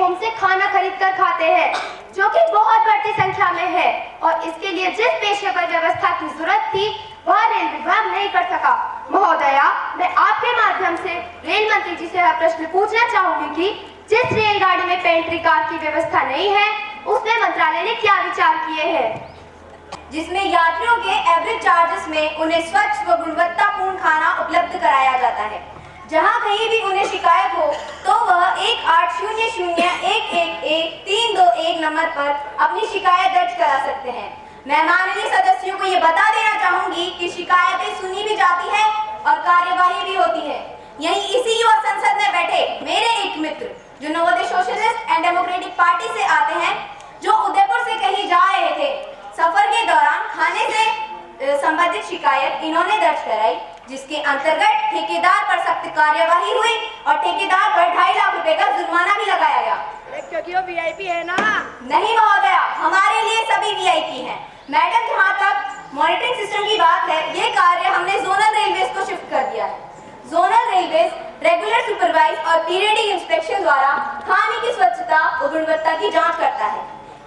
होम से खाना खरीद कर खाते हैं, जो कि बहुत बढ़ती संख्या में है, और इसके लिए जिस पेशेवर व्यवस्था की जरूरत थी वह रेल विभाग नहीं कर सका। महोदया, मैं आपके माध्यम से रेल मंत्री जी से यह प्रश्न पूछना चाहूंगी कि जिस रेलगाड़ी में पेंट्री कार की व्यवस्था नहीं है, उसमें मंत्रालय ने क्या विचार किए हैं? जिसमें यात्रियों के एवरेज चार्जेस में उन्हें स्वच्छ व गुणवत्तापूर्ण खाना उपलब्ध कराया जाता है। जहां कहीं भी उन्हें शिकायत हो तो वह 1800-111-321 नंबर पर अपनी शिकायत दर्ज करा सकते हैं। मैं माननीय सदस्यों को ये बता देना चाहूंगी कि शिकायतें सुनी भी जाती है और कार्यवाही भी होती है। यहीं इसी युवा संसद में बैठे मेरे एक मित्र जो Navodaya socialist and democratic party से आते हैं, जो उदयपुर से कहीं जा रहे थे, सफर के दौरान खाने से संबंधित शिकायत इन्होंने दर्ज कराई, जिसके अंतर्गत ठेकेदार पर सख्त कार्यवाही हुई और ठेकेदार पर 2.5 लाख रुपए का जुर्माना भी लगाया गया। क्योंकि वो वीआईपी है ना? नहीं महोदया, हमारे लिए सभी वीआईपी हैं। मैडम, जहाँ तक मॉनिटरिंग सिस्टम की बात है, ये कार्य हमने जोनल रेलवेज को शिफ्ट कर दिया है। जोनल रेलवेज रेगुलर सुपरवाइज और पीरियडिक इंस्पेक्शन द्वारा खाने की स्वच्छता और गुणवत्ता की जांच करता है।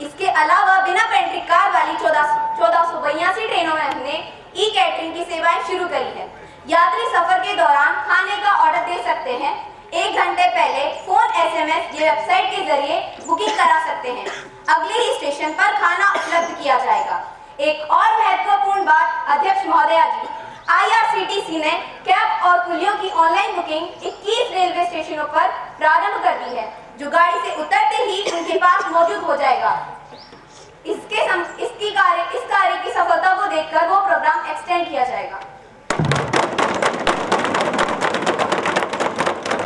इसके अलावा बिना पेंट्री कार वाली 1482 ट्रेनों में हमने ई कैटरिंग की सेवाएं शुरू करी है। यात्री सफर के दौरान खाने का ऑर्डर दे सकते हैं। 1 घंटे पहले फोन, SMS या वेबसाइट के जरिए बुकिंग करा सकते हैं। अगले ही स्टेशन पर खाना उपलब्ध किया जाएगा। एक और महत्वपूर्ण बात अध्यक्ष महोदया जी, IRCTC ने कैब और कुलियों की ऑनलाइन बुकिंग 21 रेलवे स्टेशनों पर प्रारंभ कर दी है, जो गाड़ी से उतरते ही उनके पास मौजूद हो जाएगा। इस कार्य की सफलता को देखकर वो प्रोग्राम एक्सटेंड किया जाएगा।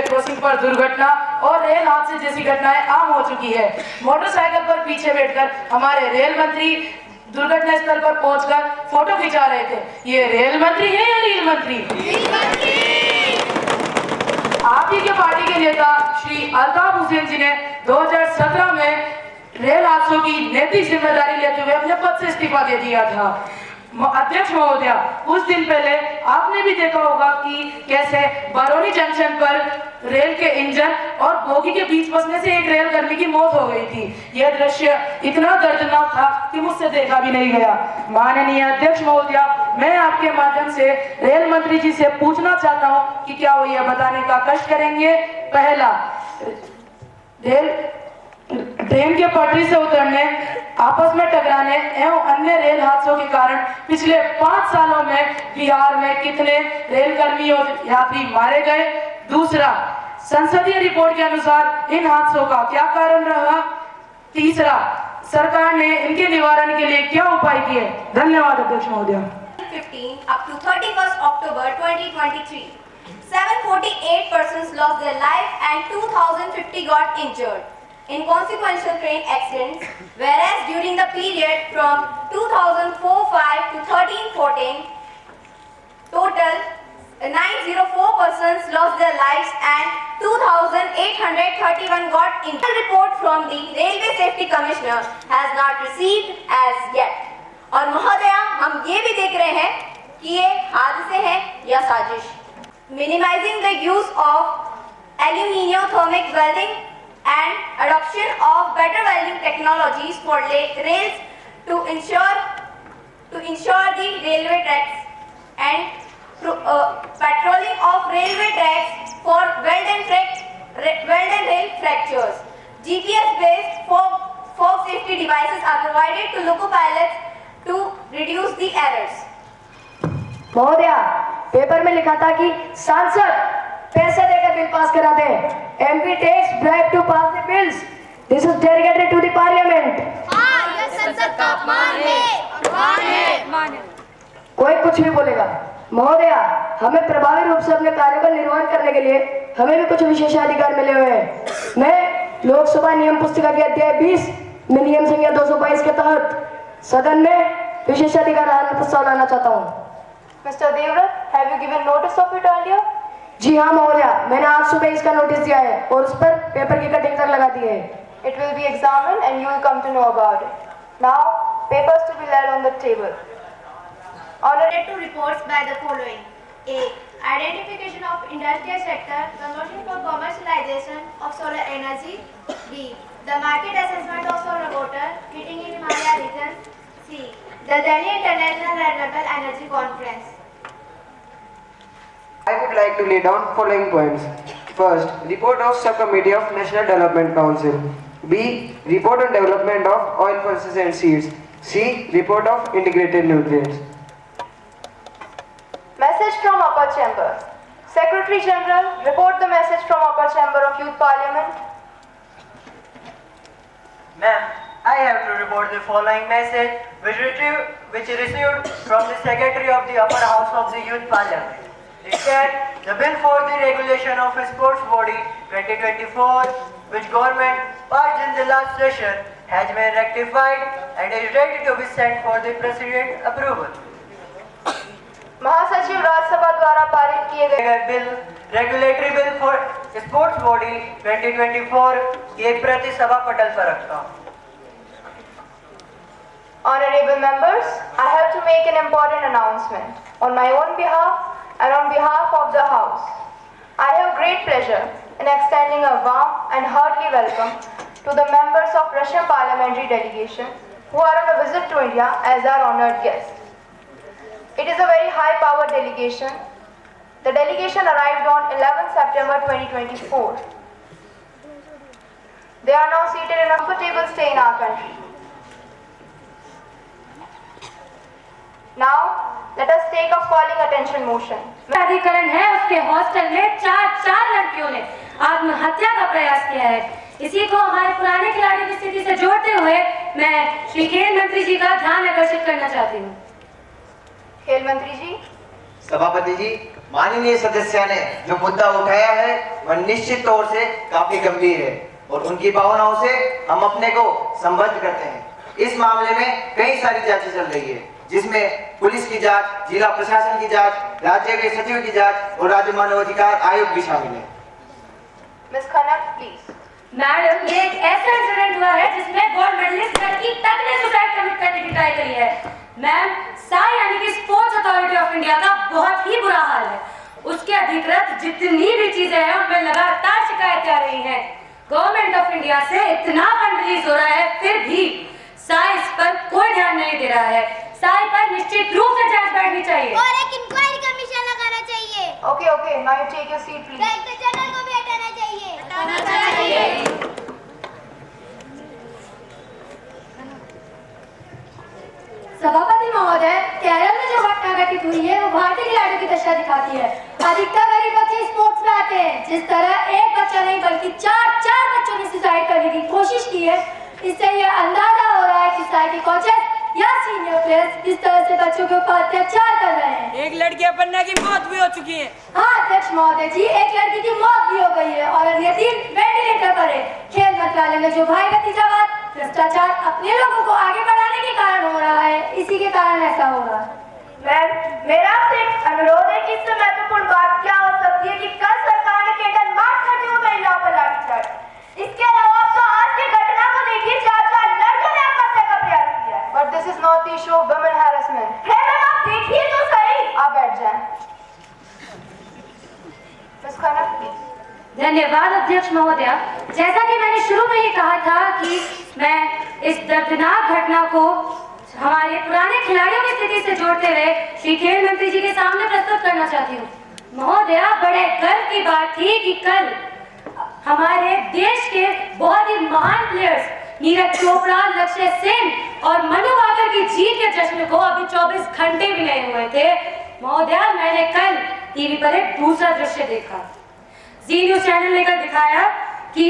क्रॉसिंग पर दुर्घटना और रेल हादसे जैसी घटनाएं आम हो चुकी है। मोटरसाइकिल पर पीछे बैठकर हमारे रेल मंत्री दुर्घटना स्थल पर पहुंचकर फोटो खिंचा रहे थे। ये रेल मंत्री है या रील मंत्री? आप ही के पार्टी के नेता श्री अल्ताफ हुसैन जी ने 2017 में रेल हादसों की नैतिक जिम्मेदारी लेते हुए अपने पद से इस्तीफा दे दिया था। अध्यक्ष महोदया, कुछ दिन पहले आपने भी देखा होगा कि कैसे बरौनी जंक्शन पर रेल के इंजन और बोगी के बीच फंसने से एक रेल कर्मी की मौत हो गई थी। यह दृश्य इतना दर्दनाक था कि मुझसे देखा भी नहीं गया। माननीय अध्यक्ष महोदया, मैं आपके माध्यम से रेल मंत्री जी से पूछना चाहता हूं कि क्या वो यह बताने का कष्ट करेंगे। पहला, ट्रेन के पटरी से उतरने, आपस में टकराने एवं अन्य रेल हादसों के कारण पिछले 5 सालों में बिहार में कितने रेलकर्मी और यात्री मारे गए। दूसरा, संसदीय रिपोर्ट के अनुसार इन हादसों का क्या कारण रहा। तीसरा, सरकार ने इनके निवारण के लिए क्या उपाय किए। धन्यवाद अध्यक्ष महोदया। 15 up to 31st October 2023, 748 persons lost their life and 2050 got injured in consequential train accidents, whereas during the period from 2004-5 to 13-14, total 904 persons lost their lives and 2,831 got injured. The report from the Railway Safety Commissioner has not received as yet. और महोदया, हम ये भी देख रहे हैं कि ये हादसे हैं या साजिश। Minimizing the use of aluminium-thermic welding and adoption of better welding technologies for rails to ensure the railway tracks and patrolling of railway tracks for weld and rail fractures. GPS-based fog safety devices are provided to loco pilots to reduce the errors. महोदया, paper में लिखा था कि सांसद पैसे देकर bill pass करा दे। MP takes bribe to pass the bills. This is delegated to the parliament. यह संसद का अपमान है। कोई कुछ भी बोलेगा। महोदया, हमें प्रभावी रूप से अपने कार्य का निर्वहन करने के लिए हमें भी कुछ विशेषाधिकार मिले हुए हैं। मैं लोकसभा नियम पुस्तिका के अध्याय 20 में नियम संख्या 222 के तहत सदन में विशेषाधिकार प्रस्ताव लाना चाहता हूँ। Mr. Devrat, have you given notice of it earlier? जी हाँ महोदया, मैंने आज सुबह इसका नोटिस दिया है और उस पर पेपर की कटिंग तक लगा दी है। It will be examined and you will come to know about it. Now, papers to be laid on the table. Honored to reports by the following: A. Identification of industrial sector, promotion for commercialization of solar energy. B. The market assessment of solar water heating in Himalaya region. C. The Delhi International Renewable Energy Conference. I would like to lay down following points. First, report of Subcommittee of National Development Council. B. Report on development of oil pulses and seeds. C. Report of integrated nutrients. Message from Upper Chamber. Secretary General, report the message from Upper Chamber of Youth Parliament. Ma'am, I have to report the following message which received from the Secretary of the Upper House of the Youth Parliament. It said, the bill for the regulation of a sports body 2024, which government passed in the last session, has been rectified and is ready to be sent for the President approval. महासचिव राज्यसभा द्वारा पारित किए गए bill regulatory bill for sports body 2024 की एक प्रति सभा पटल पर रखता हूँ. Honorable members, I have to make an important announcement on my own behalf and on behalf of the House. I have great pleasure in extending a warm and hearty welcome to the members of Russian parliamentary delegation who are on a visit to India as our honored guests. It is a very high-powered delegation. The delegation arrived on 11 September 2024. They are now seated in a comfortable stay in our country. Now, let us take a calling attention motion. अधिकरण है, उसके hostel में चार लड़कियों ने आत्महत्या का प्रयास किया है. इसी को हमारे पुराने खिलाड़ियों की स्थिति से जोड़ते हुए मैं श्री खेल मंत्री जी का ध्यान आकर्षित करना चाहती हूँ. खेल मंत्री जी. सभापति जी, माननीय सदस्य ने जो मुद्दा उठाया है वह निश्चित तौर से काफी गंभीर है और उनकी भावनाओं से हम अपने को संबद्ध करते हैं. इस मामले में कई सारी जांचें चल रही है, जिसमें पुलिस की जांच, जिला प्रशासन की जांच, राज्य के सचिव की जांच और राज्य मानव अधिकार आयोग भी शामिल है. Miss Khanna, please. मैडम, ये एक ऐसा इंसिडेंट हुआ है जिसमें गोल्ड मेडलिस्ट लड़की तक ने सुसाइड कमिट करने की ट्राई करी है. मैम, साई यानी कि स्पोर्ट्स अथॉरिटी ऑफ इंडिया का बहुत ही बुरा हाल है. उसके अधिकृत जितनी भी चीजें हैं उनमें लगातार शिकायतें आ रही हैं. गवर्नमेंट ऑफ इंडिया से इतना फंड रिलीज हो रहा है, फिर भी साई इस पर कोई ध्यान नहीं दे रहा है. साई पर निश्चित रूप से जांच बैठनी चाहिए और एक इंक्वायरी कमीशन लगाना चाहिए. Okay, now you take your seat please. Director general को भी हटाना चाहिए. सभापति महोदय, केरल में जो घटना घटित हुई है वो भारतीय खिलाड़ियों की दशा दिखाती है. अधिकतर गरीब बच्चे स्पोर्ट्स में आते हैं. जिस तरह एक बच्चा नहीं बल्कि चार बच्चों ने सुसाइड करने की कोशिश की है, इससे यह अंदाजा हो रहा है कि साई के कोचेस या सीनियर प्लेयर्स इस तरह से बच्चों के ऊपर अत्याचार कर रहे हैं. एक लड़की अपन्ना की मौत भी हो चुकी है. हाँ अध्यक्ष महोदय जी, एक लड़की की मौत भी हो गई है और अन्य 3 वेंटिलेटर पर है. खेल मंत्रालय में जो भाई भतीजावाद, भ्रष्टाचार अपने लोगों को आगे बढ़ाने के कारण हो रहा है, इसी के कारण ऐसा हो रहा है. मैम, मेरा आपसे एक अनुरोध है कि इससे महत्वपूर्ण बात क्या हो सकती है कि कल सरकार ने केंद्र मार्च करते हुए महिलाओं पर लाठीचार्ज. इसके अलावा आप तो आज की घटना को देखिए, 4 लड़कों ने आत्महत्या का प्रयास किया. But this is not the issue of women harassment. है मैम, आप देखिए तो सही. आप बैठ जाएं. Miss Khanna, please. धन्यवाद अध्यक्ष महोदया. जैसा कि मैंने शुरू में ही कहा था कि मैं इस दर्दनाक घटना को हमारे पुराने खिलाड़ियों की स्थिति से जोड़ते हुए श्री खेल मंत्री जी के सामने प्रस्तुत करना चाहती हूँ. महोदया, बड़े गर्व की बात थी कि कल हमारे देश के बहुत ही महान प्लेयर्स नीरज चोपड़ा, लक्ष्य सेन और मनु भाकर की जीत के जश्न को अभी 24 घंटे भी नहीं हुए थे. महोदया, मैंने कल टीवी पर एक दूसरा दृश्य देखा. जी न्यूज चैनल ने कल दिखाया कि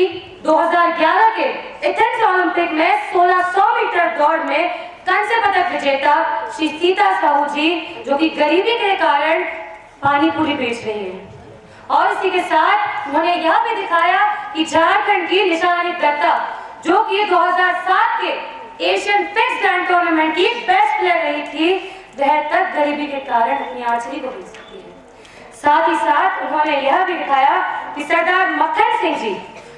2011 के एथेंस ओलंपिक में 1600 मीटर दौड़ में कांस्य पदक विजेता श्री सीता साहू जी, जो कि गरीबी के कारण पानी पूरी बेच रही है. और इसी के साथ उन्होंने यह भी दिखाया कि झारखंड की निशा रानी दत्ता, जो कि 2007 के एशियन फिक्स्ड ग्रैंड टूर्नामेंट की बेस्ट प्लेयर रही थी, वह तक गरीबी के कारण अपनी आर्चरी को बेच सकती है. साथ ही साथ उन्होंने यह भी दिखाया कि सरदार मक्खन सिंह जी,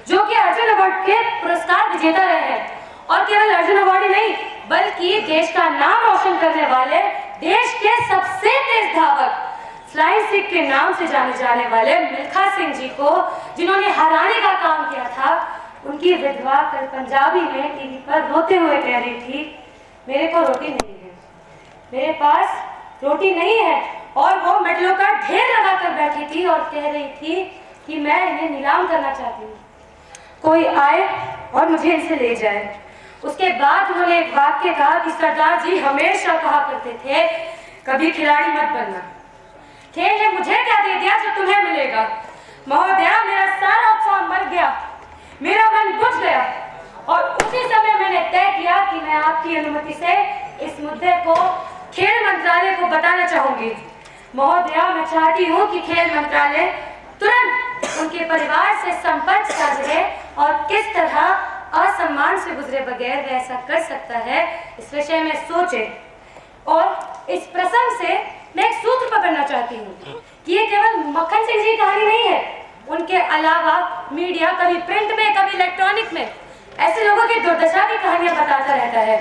जो कि अर्जुन अवार्ड के पुरस्कार विजेता रहे हैं और केवल अर्जुन अवार्ड ही नहीं बल्कि देश का नाम रोशन करने वाले देश के सबसे तेज धावक फ्लाइंग सिख के नाम से जाने जाने वाले मिल्खा सिंह जी को, जिन्होंने हराने का काम किया था, उनकी विधवा कल पंजाबी में टीवी पर रोते हुए कह रही थी, मेरे को रोटी नहीं है, मेरे पास रोटी नहीं है। और वो मेडलों का ढेर लगा कर बैठी थी और कह रही थी कि मैं इन्हें नीलाम करना चाहती हूँ, कोई आए और मुझे इनसे ले जाए। उसके बाद उन्होंने एक वाक्य कहा कि सरदार जी हमेशा कहा करते थे, कभी खिलाड़ी मत बनना। खेल ने मुझे क्या दे दिया जो तुम्हें मिलेगा? महोदया, मेरा सारा उत्साह मर गया, मेरा मन बुझ गया और उसी समय मैंने तय किया कि मैं आपकी अनुमति से इस मुद्दे को खेल मंत्रालय को बताना चाहूंगी। महोदया, मैं चाहती हूँ कि खेल मंत्रालय तुरंत उनके परिवार से संपर्क साधे और किस तरह असम्मान से गुजरे बगैर वह ऐसा कर सकता है, इस विषय में सोचे। और इस प्रसंग से मैं एक सूत्र पकड़ना चाहती हूँ कि ये केवल मक्खन सिंह जी की कहानी नहीं है। उनके अलावा मीडिया कभी प्रिंट में कभी इलेक्ट्रॉनिक में ऐसे लोगों की दुर्दशा की कहानियां बताता रहता है।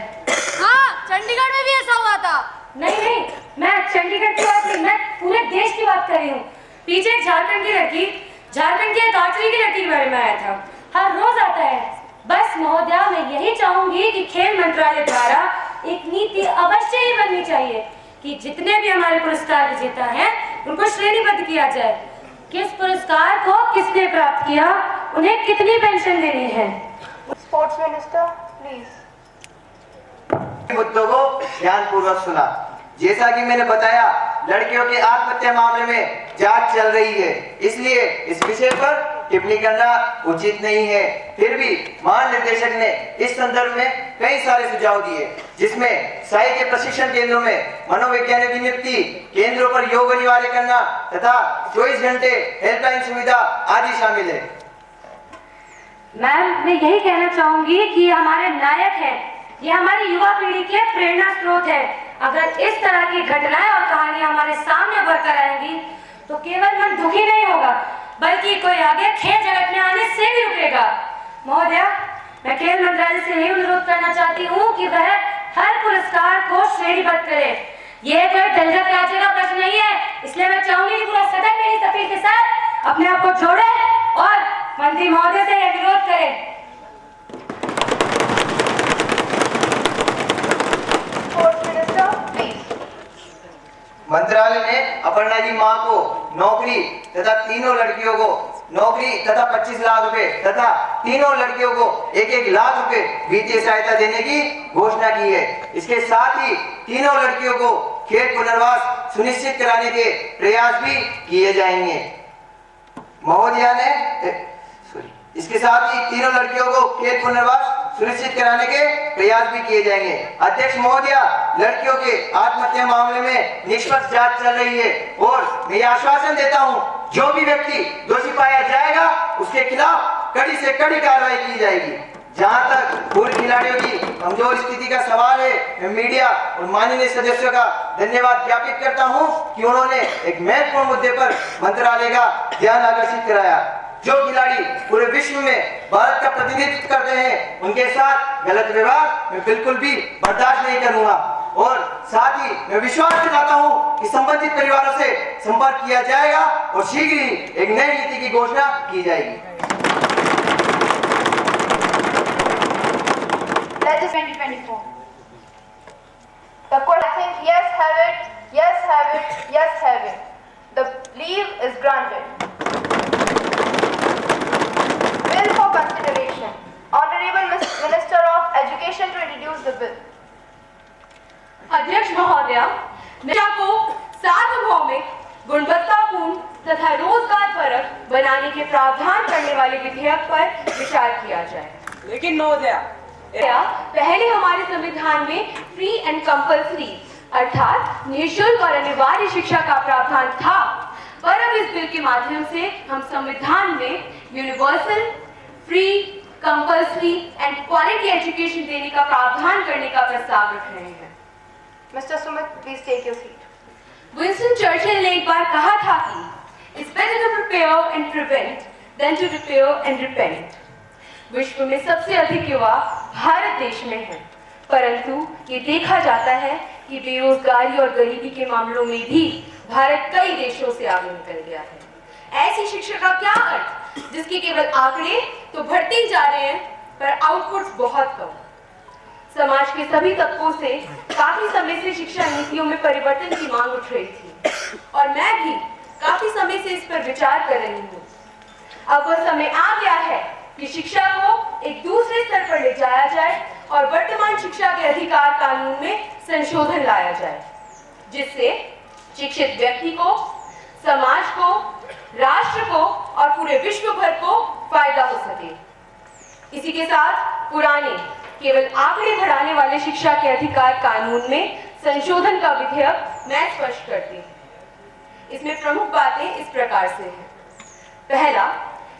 हाँ, चंडीगढ़ में भी ऐसा हुआ था। नहीं, मैं चंडीगढ़ की बात नहीं, मैं पूरे देश की बात कर रही हूँ। पीछे एक झारखंड की लड़की, झारखंड की एक आर्चरी की लड़की के बारे में आया था, हर रोज आता है। बस महोदया, मैं यही चाहूंगी कि खेल मंत्रालय द्वारा एक नीति अवश्य ही बननी चाहिए कि जितने भी हमारे पुरस्कार विजेता हैं उनको श्रेणीबद्ध किया जाए। किस पुरस्कार को किसने प्राप्त किया, उन्हें कितनी पेंशन देनी है। Sports minister please. मुद्दों को ध्यानपूर्वक सुना। जैसा कि मैंने बताया, लड़कियों के आत्महत्या मामले में जांच चल रही है, इसलिए इस विषय पर टिप्पणी करना उचित नहीं है। फिर भी महानिदेशक ने इस संदर्भ में कई सारे सुझाव दिए, जिसमें साई के प्रशिक्षण केंद्रों में मनोवैज्ञानिक नियुक्ति, केंद्रों पर योग अनिवार्य करना तथा 24 घंटे हेल्पलाइन सुविधा आदि शामिल है। मैम, मैं यही कहना चाहूंगी कि हमारे नायक हैं, ये हमारी युवा पीढ़ी के प्रेरणा स्रोत है। अगर इस तरह की घटनाएं और कहानियां हमारे सामने उभर कर आएंगी तो केवल मन दुखी नहीं होगा, बल्कि कोई आगे खेल जगत में आने से भी रुकेगा। महोदया, मैं खेल मंत्रालय से यही अनुरोध करना चाहती हूँ कि वह हर पुरस्कार को श्रेणीबद्ध करे। यह कोई दलगत राज्य का प्रश्न नहीं है, इसलिए मैं चाहूंगी कि पूरा सदन मेरी अपील के साथ अपने आप को जोड़े और मंत्री महोदय से यह विरोध करे। मंत्रालय ने अपर्णा जी मां को नौकरी तथा तीनों लड़कियों को नौकरी तथा 25 लाख रुपए तथा तीनों लड़कियों को 1-1 लाख रुपए वित्तीय सहायता देने की घोषणा की है। इसके साथ ही तीनों लड़कियों को खेल पुनर्वास सुनिश्चित कराने के प्रयास भी किए जाएंगे। महोदया ने इसके साथ ही तीनों लड़कियों को खेल पुनर्वास सुनिश्चित कराने के प्रयास भी किए जाएंगे। अध्यक्ष महोदया, लड़कियों के आत्महत्या मामले में निष्पक्ष जांच चल रही है और मैं यह आश्वासन देता हूं, जो भी व्यक्ति दोषी पाया जाएगा उसके खिलाफ कड़ी से कड़ी कार्रवाई की जाएगी। जहां तक पूर्व खिलाड़ियों की कमजोर स्थिति का सवाल है, मैं मीडिया और माननीय सदस्यों का धन्यवाद ज्ञापित करता हूं कि उन्होंने एक महत्वपूर्ण मुद्दे पर मंत्रालय का ध्यान आकर्षित कराया। जो खिलाड़ी पूरे विश्व में भारत का प्रतिनिधित्व करते हैं, उनके साथ गलत व्यवहार मैं बिल्कुल भी बर्दाश्त नहीं करूंगा और साथ ही मैं विश्वास दिलाता हूं कि संबंधित परिवारों से संपर्क किया जाएगा और शीघ्र ही एक नई नीति की घोषणा की जाएगी। That is 2024. The court, I think, yes, have it, yes, have it, yes, have it. The leave is granted. Bill for consideration. Honorable Minister of Education to introduce the bill. अध्यक्ष महोदया, शिक्षा को सार्वभौमिक, गुणवत्तापूर्ण तथा रोजगार परक बनाने के प्रावधान करने वाले विधेयक पर विचार किया जाए। लेकिन महोदया, पहले हमारे संविधान में फ्री एंड कंपल्सरी अर्थात निःशुल्क और अनिवार्य शिक्षा का प्रावधान था, पर अब इस बिल के माध्यम से हम संविधान में universal, free, compulsory and quality education देने का प्रावधान करने का प्रस्ताव रख रहे हैं। Mr. Sumit, please take your seat. Winston Churchill ने एक बार कहा था कि It's better to prepare and prevent than to repair and repent. विश्व में सबसे अधिक युवा भारत देश में हैं, परंतु ये देखा जाता है कि बेरोजगारी और गरीबी के मामलों में भी भारत कई देशों से आगे निकल गया है। ऐसी शिक्षा का क्या अर्थ जिसके केवल आंकड़े तो बढ़ते ही जा रहे हैं पर आउटपुट्स बहुत कम। समाज के सभी तबकों से काफी समय से शिक्षा नीतियों में परिवर्तन की मांग उठ रही थी और मैं भी काफी समय से इस पर विचार कर रही हूँ। अब वह समय आ गया है कि शिक्षा को एक दूसरे स्तर पर ले जाया जाए और वर्तमान शिक्षा के अधिकार कानून में संशोधन लाया जाए, जिससे शिक्षित व्यक्ति को, समाज को, राष्ट्र को और पूरे विश्व भर को फायदा हो सके। इसी के साथ पुराने केवल आंकड़े बढ़ाने वाले शिक्षा के अधिकार कानून में संशोधन का विधेयक मैं स्पष्ट करती हूँ। इसमें प्रमुख बातें इस प्रकार से हैं। पहला,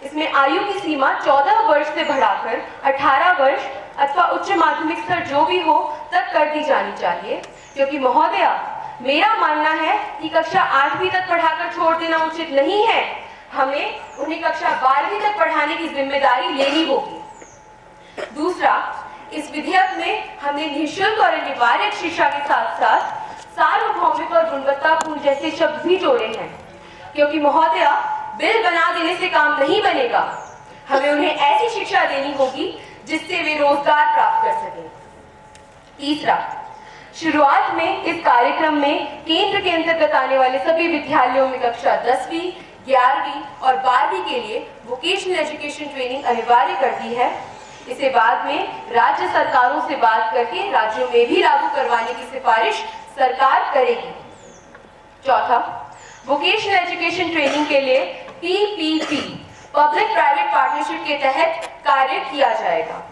इसमें आयु की सीमा 14 वर्ष से बढ़ाकर 18 वर्ष अथवा उच्च माध्यमिक स्तर जो भी हो तक कर दी जानी चाहिए, क्योंकि महोदया मेरा मानना है कि कक्षा 8वीं तक पढ़ाकर छोड़ देना उचित नहीं है। हमें उन्हें कक्षा 12वीं तक पढ़ाने की जिम्मेदारी लेनी होगी। दूसरा, इस विधेयक में हमने निःशुल्क और अनिवार्य शिक्षा के साथ साथ सार्वभौमिक और गुणवत्तापूर्ण जैसे शब्द भी जोड़े हैं, क्योंकि महोदया बिल बना देने से काम नहीं बनेगा। हमें उन्हें ऐसी शिक्षा देनी होगी जिससे वे रोजगार प्राप्त कर सकें। तीसरा, शुरुआत में इस कार्यक्रम में केंद्र के अंतर्गत आने वाले सभी विद्यालयों में कक्षा 10वीं, 11वीं और 12वीं के लिए वोकेशनल एजुकेशन ट्रेनिंग अनिवार्य कर दी है। इसे बाद में राज्य सरकारों से बात करके राज्यों में भी लागू करवाने की सिफारिश सरकार करेगी। चौथा, वोकेशनल एजुकेशन ट्रेनिंग के लिए PPP पब्लिक प्राइवेट पार्टनरशिप के तहत कार्य किया जाएगा।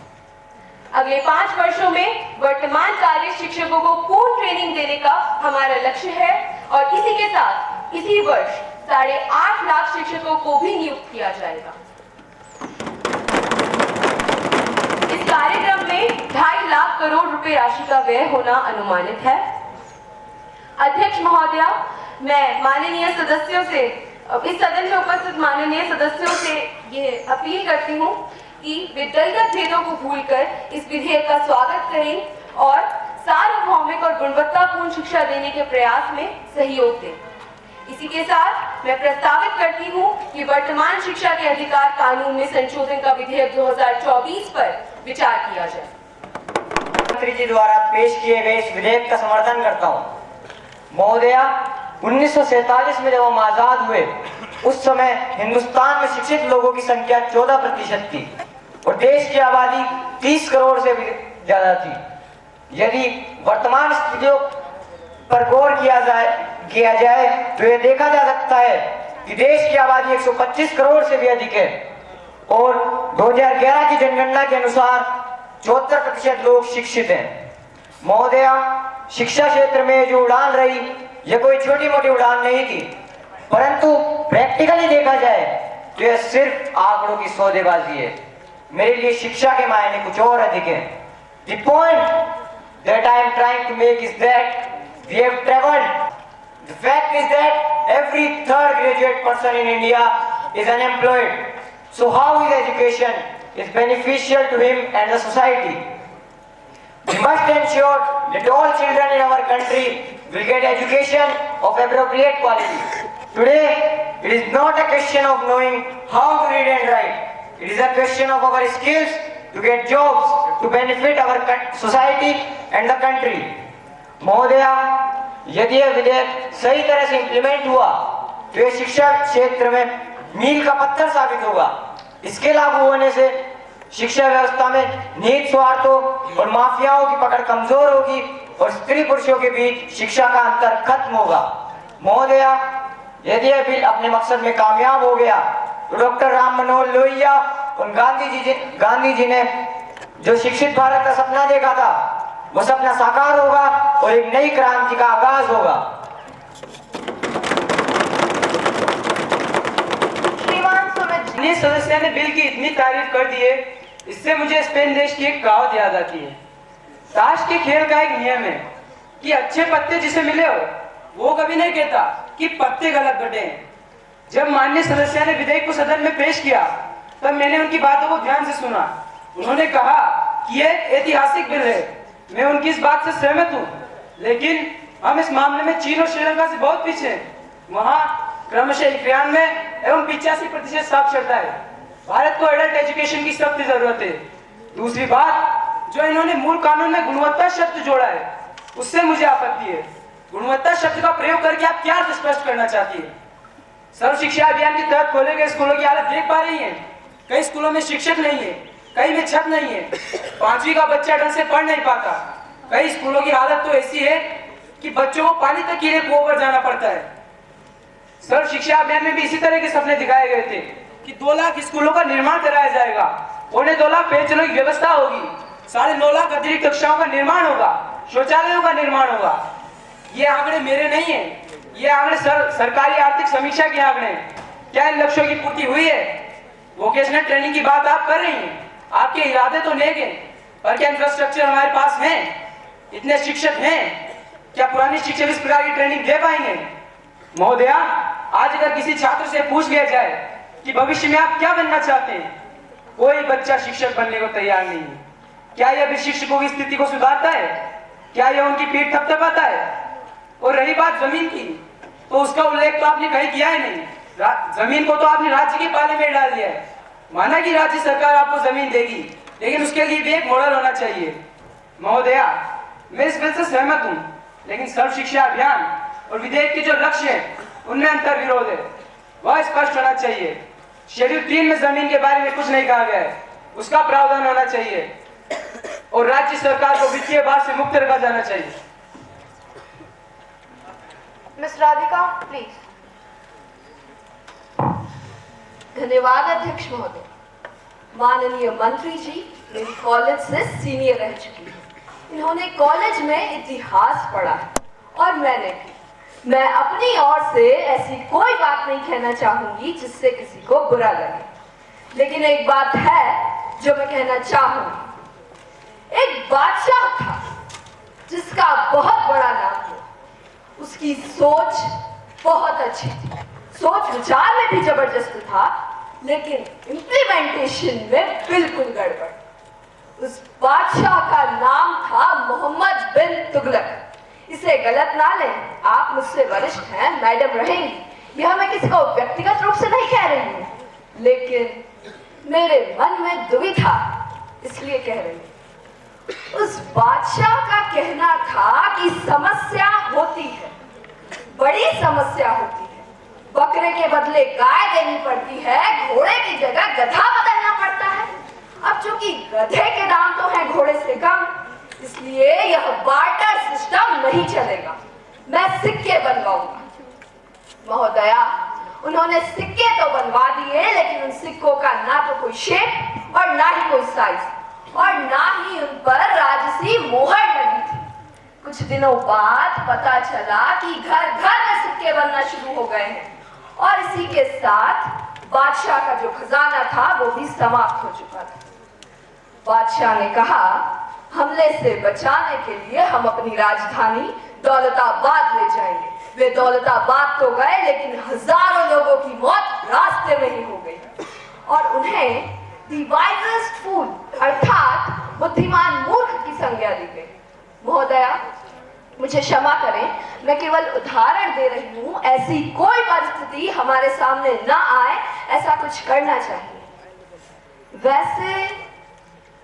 अगले 5 वर्षों में वर्तमान कार्य शिक्षकों को पूर्ण ट्रेनिंग देने का हमारा लक्ष्य है और इसी के साथ इसी वर्ष 8.5 लाख शिक्षकों को भी नियुक्त किया जाएगा। इस कार्यक्रम में 2.5 लाख करोड़ रुपए राशि का व्यय होना अनुमानित है। अध्यक्ष महोदया, मैं माननीय सदस्यों से, इस सदन में उपस्थित माननीय सदस्यों से ये अपील करती हूँ कि वे दलगत भेदों को भूलकर इस विधेयक का स्वागत करें और सार्वभौमिक और गुणवत्तापूर्ण शिक्षा देने के प्रयास में सहयोग दें। इसी के साथ मैं प्रस्तावित करती हूँ कि वर्तमान शिक्षा के अधिकार कानून में संशोधन का विधेयक 2024 पर विचार किया जाए। मंत्री जी द्वारा पेश किए गए इस विधेयक का समर्थन करता हूँ। महोदया, 1947 में जब हम आजाद हुए उस समय हिंदुस्तान में शिक्षित लोगों की संख्या 14% थी और देश की आबादी 30 करोड़ से भी ज्यादा थी। यदि वर्तमान स्थितियों पर गौर किया जाए तो यह देखा जा सकता है कि देश की आबादी 125 करोड़ से भी अधिक है और 2011 की जनगणना के अनुसार 74% लोग शिक्षित हैं। महोदया, शिक्षा क्षेत्र में जो उड़ान रही यह कोई छोटी मोटी उड़ान नहीं थी, परंतु प्रैक्टिकली देखा जाए तो यह सिर्फ आंकड़ों की सौदेबाजी है। मेरे लिए शिक्षा के मायने कुछ और अधिक है। The point that I am trying to make is that we have traveled. The fact is that every third graduate person in India is unemployed. So how his education is beneficial to him and the society? We must ensure that all children in our country will get education of appropriate quality. Today, it is not a question of knowing how to read and write. It is a question of our skills to get jobs to benefit our society and the country. महोदया, यदि यह विधेयक सही तरह से implement हुआ तो यह शिक्षा क्षेत्र में मील का पत्थर साबित होगा। इसके लागू होने से शिक्षा व्यवस्था में निहित स्वार्थों और माफियाओं की पकड़ कमजोर होगी और स्त्री पुरुषों के बीच शिक्षा का अंतर खत्म होगा। महोदया, यदि यह बिल अपने मकसद में कामयाब हो गया तो डॉक्टर राम मनोहर लोहिया और गांधी जी ने जो शिक्षित भारत का सपना देखा था वह सपना साकार होगा और एक नई क्रांति का आगाज होगा। सदस्य ने बिल की इतनी तारीफ कर दी है, इससे मुझे स्पेन देश की एक कहावत याद आती है। ताश के खेल का एक नियम है कि अच्छे पत्ते जिसे मिले हो वो कभी नहीं कहता कि पत्ते गलत बटे हैं। जब माननीय सदस्य ने विधेयक को सदन में पेश किया तब मैंने उनकी बातों को ध्यान से सुना। उन्होंने कहा कि यह एक ऐतिहासिक बिल है। मैं उनकी इस बात से सहमत हूँ, लेकिन हम इस मामले में चीन और श्रीलंका से बहुत पीछे हैं। वहाँ क्रमशः 91 एवं 85% साक्षरता है। भारत को एडल्ट एजुकेशन की सख्त जरूरत है। दूसरी बात, जो इन्होंने मूल कानून में गुणवत्ता शब्द जोड़ा है, उससे मुझे आपत्ति है। गुणवत्ता शब्द का प्रयोग करके आप क्या स्पष्ट करना चाहती है? सर्व शिक्षा अभियान के तहत खोले गए स्कूलों की हालत देख पा रही हैं। कई स्कूलों में शिक्षक नहीं है, कई में छत नहीं है, 5वीं का बच्चा ढंग से पढ़ नहीं पाता। कई स्कूलों की हालत तो ऐसी है कि बच्चों को पानी तक कीड़े कुओं पर जाना पड़ता है। सर्व शिक्षा अभियान में भी इसी तरह के सपने दिखाए गए थे कि 2 लाख स्कूलों का निर्माण कराया जाएगा, 2.25 लाख पेयजलों की व्यवस्था होगी, 9.5 लाख अतिरिक्त कक्षाओं का निर्माण होगा, शौचालयों का निर्माण होगा। ये आंकड़े मेरे नहीं है, ये आंकड़े सरकारी आर्थिक समीक्षा के आंकड़े हैं। क्या इन लक्ष्यों की पूर्ति हुई है? वोकेशनल ट्रेनिंग की बात आप कर रही हैं, आपके इरादे तो नेक हैं, पर क्या इंफ्रास्ट्रक्चर हमारे पास है? इतने शिक्षक हैं, क्या पुराने शिक्षक इस प्रकार की ट्रेनिंग दे पाएंगे? महोदया, आज अगर किसी छात्र से पूछ लिया जाए कि भविष्य में आप क्या बनना चाहते हैं, कोई बच्चा शिक्षक बनने को तैयार नहीं है। क्या यह भी शिक्षकों की स्थिति को सुधारता है? क्या यह उनकी पीठ थपथपाता है? और रही बात जमीन की, तो उसका उल्लेख तो आपने कहीं किया ही नहीं। जमीन को तो आपने राज्य के पाले में डाल दिया है। माना कि राज्य सरकार आपको जमीन देगी, लेकिन उसके लिए भी एक मॉडल होना चाहिए। महोदया, मैं इस बिल से सहमत हूँ, लेकिन सर्व शिक्षा अभियान और विधेयक के जो लक्ष्य है उनमें अंतर विरोध है, वह स्पष्ट होना चाहिए। शेड्यूल 3 में जमीन के बारे में कुछ नहीं कहा गया है, उसका प्रावधान होना चाहिए और राज्य सरकार को वित्तीय भार से मुक्त रखा जाना चाहिए। Miss Radhika, please. धन्यवाद अध्यक्ष महोदय। माननीय मंत्री जी मेरी कॉलेज से सीनियर रह चुकी है। इन्होंने कॉलेज में इतिहास पढ़ा है और मैंने भी। मैं अपनी ओर से ऐसी कोई बात नहीं कहना चाहूंगी जिससे किसी को बुरा लगे, लेकिन एक बात है जो मैं कहना चाहूंगी। एक बादशाह था जिसका बहुत बड़ा नाम था। उसकी सोच बहुत अच्छी थी, सोच विचार में भी जबरदस्त था, लेकिन इम्प्लीमेंटेशन में बिल्कुल गड़बड़। उस बादशाह का नाम था मोहम्मद बिन तुगलक। इसे गलत ना लें, आप मुझसे वरिष्ठ हैं, मैडम रहेंगी। यह मैं किसी को व्यक्तिगत रूप से नहीं कह रही हूँ, लेकिन मेरे मन में दुविधा इसलिए कह रही हूँ। उस बादशाह का कहना था कि समस्या होती है, बड़ी समस्या होती है। बकरे के बदले गाय देनी पड़ती है, घोड़े की जगह गधा बदलना पड़ता है। अब चूंकि गधे के दाम तो हैं घोड़े से कम, इसलिए यह बार्टर सिस्टम नहीं चलेगा। मैं सिक्के बनवाऊंगा। महोदया, उन्होंने सिक्के तो बनवा दिए, लेकिन उन सिक्कों का ना तो कोई शेप और ना ही कोई साइज और ना ही उन पर राजसी मोहर लगी थी। कुछ दिनों बाद पता चला कि घर घर में सिक्के बनना शुरू हो गए हैं और इसी के साथ बादशाह का जो खजाना था वो भी समाप्त हो चुका था। बादशाह ने कहा, हमले से बचाने के लिए हम अपनी राजधानी दौलताबाद ले जाएंगे। वे दौलताबाद तो गए, लेकिन हजारों लोगों की मौत रास्ते में ही हो गई और उन्हें द वाइजेस्ट फूल अर्थात बुद्धिमान मूर्ख की संज्ञा दी गई। महोदया, मुझे क्षमा करें, मैं केवल उदाहरण दे रही हूँ। ऐसी कोई परिस्थिति हमारे सामने ना आए, ऐसा कुछ करना चाहिए। वैसे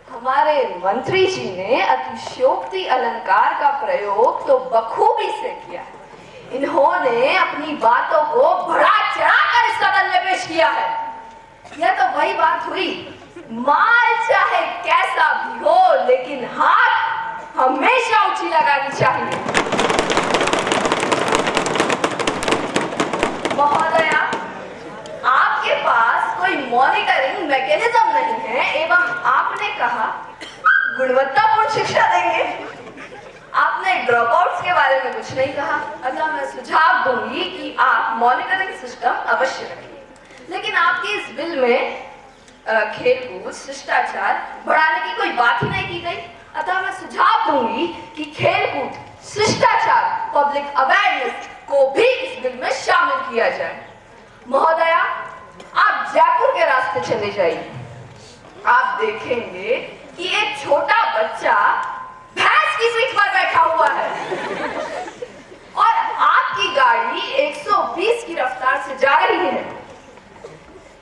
हमारे मंत्री जी ने अतिशयोक्ति अलंकार का प्रयोग तो बखूबी से किया है। इन्होंने अपनी बातों को बढ़ा चढ़ाकर इस सदन में पेश किया है। यह तो वही बात हुई, माल चाहे कैसा भी हो, लेकिन हाथ हमेशा ऊंची लगानी चाहिए। महोदया, आपके पास कोई मॉनिटरिंग मैकेनिज्म नहीं है एवं आपने कहा गुणवत्तापूर्ण शिक्षा देंगे। आपने ड्रॉपआउट्स के बारे में कुछ नहीं कहा, अतः मैं सुझाव दूंगी कि आप मॉनिटरिंग सिस्टम अवश्य रखिए। लेकिन आपकी इस बिल में खेलकूद शिष्टाचार बढ़ाने की कोई बात ही नहीं की गई, अतः मैं सुझाव दूंगी कि खेलकूद शिष्टाचार पब्लिक अवेयरनेस को भी इस बिल में शामिल किया जाए। महोदया, आप जयपुर के रास्ते चले जाइए, आप देखेंगे कि एक छोटा बच्चा भैंस की सीट पर बैठा हुआ है और आपकी गाड़ी 120 की रफ्तार से जा रही है,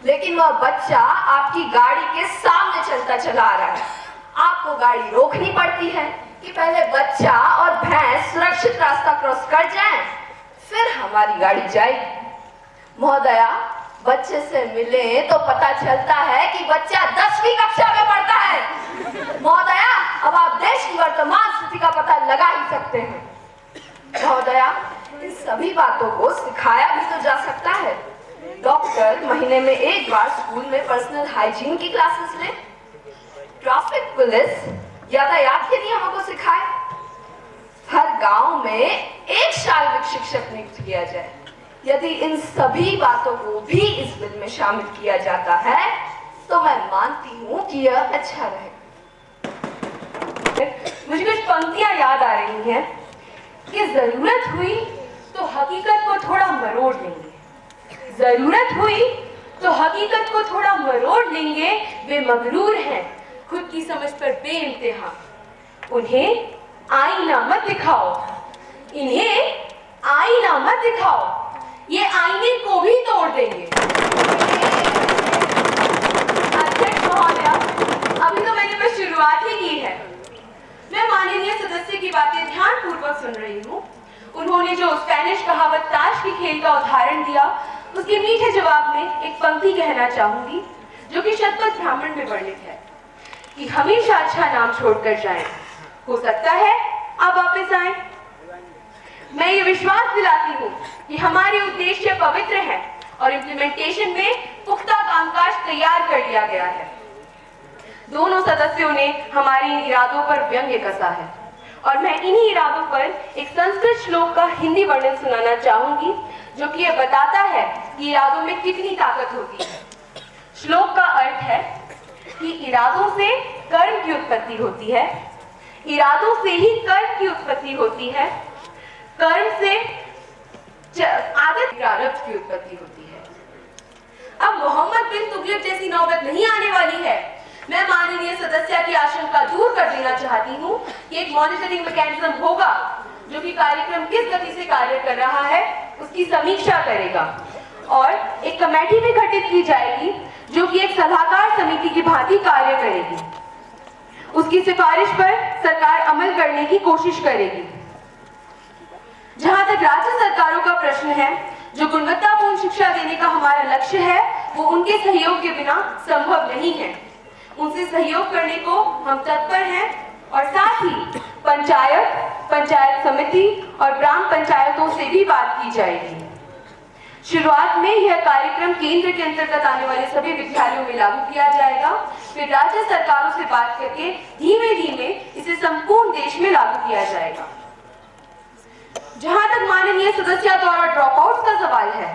लेकिन वह बच्चा आपकी गाड़ी के सामने चलता चला आ रहा है। आपको गाड़ी रोकनी पड़ती है कि पहले बच्चा और भैंस सुरक्षित रास्ता क्रॉस कर जाएं, फिर हमारी गाड़ी जाएगी। महोदया, बच्चे से मिले तो पता चलता है कि बच्चा 10वीं कक्षा में पढ़ता है। महोदया, अब आप देश की वर्तमान स्थिति का पता लगा ही सकते हैं। महोदया, इन सभी बातों को सिखाया भी तो जा सकता है। डॉक्टर महीने में एक बार स्कूल में पर्सनल हाइजीन की क्लासेस ले, ट्रैफिक पुलिस यातायात के नियमों को सिखाए, हर गांव में एक शारीरिक शिक्षक नियुक्त किया जाए। यदि इन सभी बातों को भी इस बिल में शामिल किया जाता है तो मैं मानती हूँ कि यह अच्छा रहेगा। मुझे कुछ पंक्तियां याद आ रही हैं कि जरूरत हुई तो हकीकत को थोड़ा मरोड़ लेंगे, जरूरत हुई तो हकीकत को थोड़ा मरोड़ लेंगे। वे मगरूर हैं खुद की समझ पर बेइंतहा, उन्हें आईना मत दिखाओ, इन्हें आईना मत दिखाओ, ये आईने को भी तोड़ देंगे। अध्यक्ष महोदया, अभी तो मैंने बस शुरुआत ही की है। मैं माननीय सदस्य की बातें ध्यानपूर्वक सुन रही हूँ। उन्होंने जो स्पेनिश कहावत ताश के खेल का उदाहरण दिया, उसके मीठे जवाब में एक पंक्ति कहना चाहूंगी जो कि शतपथ ब्राह्मण में वर्णित है कि हमेशा अच्छा नाम छोड़कर जाएं, हो सकता है आप वापस आए। मैं ये विश्वास दिलाती हूँ कि हमारे उद्देश्य पवित्र हैं और इम्प्लीमेंटेशन में पुख्ता कामकाज तैयार कर लिया गया है। दोनों सदस्यों ने हमारे इन इरादों पर व्यंग्य कसा है और मैं इन्हीं इरादों पर एक संस्कृत श्लोक का हिंदी वर्णन सुनाना चाहूंगी जो कि ये बताता है कि इरादों में कितनी ताकत होती है। श्लोक का अर्थ है कि इरादों से कर्म की उत्पत्ति होती है, इरादों से ही कर्म की उत्पत्ति होती है, कर्म से आदत प्रारब्ध की उत्पत्ति होती है। अब मोहम्मद बिन तुगलक जैसी नौबत नहीं आने वाली है। मैं माननीय सदस्य की आशंका दूर कर देना चाहती हूँ कि एक मॉनिटरिंग मैकेनिज्म होगा जो कि कार्यक्रम किस गति से कार्य कर रहा है उसकी समीक्षा करेगा और एक कमेटी भी गठित की जाएगी जो कि एक सलाहकार समिति की भांति कार्य करेगी। उसकी सिफारिश पर सरकार अमल करने की कोशिश करेगी। जहां तक राज्य सरकारों का प्रश्न है, जो गुणवत्तापूर्ण शिक्षा देने का हमारा लक्ष्य है वो उनके सहयोग के बिना संभव नहीं है। उनसे सहयोग करने को हम तत्पर हैं और साथ ही पंचायत समिति और ग्राम पंचायतों से भी बात की जाएगी। शुरुआत में यह कार्यक्रम केंद्र के अंतर्गत आने वाले सभी विद्यालयों में लागू किया जाएगा, फिर राज्य सरकारों से बात करके धीमे धीमे इसे संपूर्ण देश में लागू किया जाएगा। जहां तक माननीय सदस्य द्वारा ड्रॉपआउट्स का सवाल है,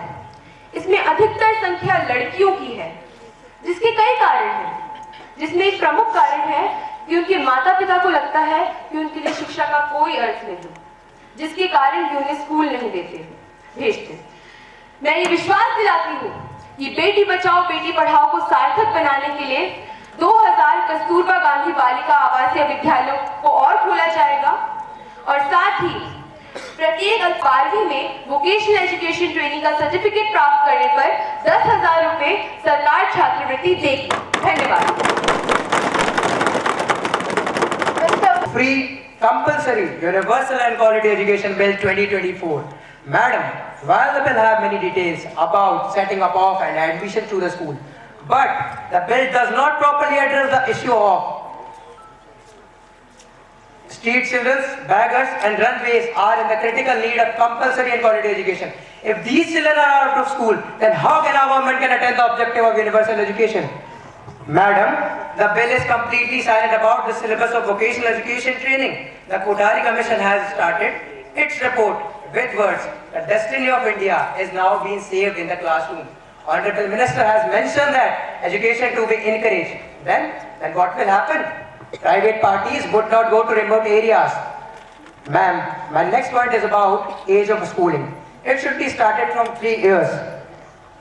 इसमें अधिकतर संख्या लड़कियों की है, जिसके कई कारण हैं, जिसमें एक प्रमुख कारण है कि उनके माता पिता को लगता है कि उनके लिए शिक्षा का कोई अर्थ नहीं, जिसके कारण भी उन्हें स्कूल नहीं भेजते। मैं ये विश्वास दिलाती हूँ कि बेटी बचाओ बेटी पढ़ाओ को सार्थक बनाने के लिए 2000 कस्तूरबा गांधी बालिका आवासीय विद्यालयों को और खोला जाएगा और साथ ही प्रत्येक 12वीं में वोकेशनल एजुकेशन ट्रेनिंग का सर्टिफिकेट प्राप्त करने पर 10,000 रुपए सरकार छात्रवृत्ति देगी। धन्यवाद। Free compulsory universal and quality education bill 2024. Madam, while the bill have many details about setting up of and admission to the school, but the bill does not properly address the issue of street children, beggars and runways are in the critical need of compulsory and quality education. If these children are out of school, then how can our government can attain the objective of universal education? Madam, the bill is completely silent about the syllabus of vocational education training. The Kothari Commission has started its report with words, the destiny of India is now being saved in the classroom. Honorable Minister has mentioned that education to be encouraged. Then what will happen? Private parties would not go to remote areas. Ma'am, my next point is about age of schooling. It should be started from 3 years.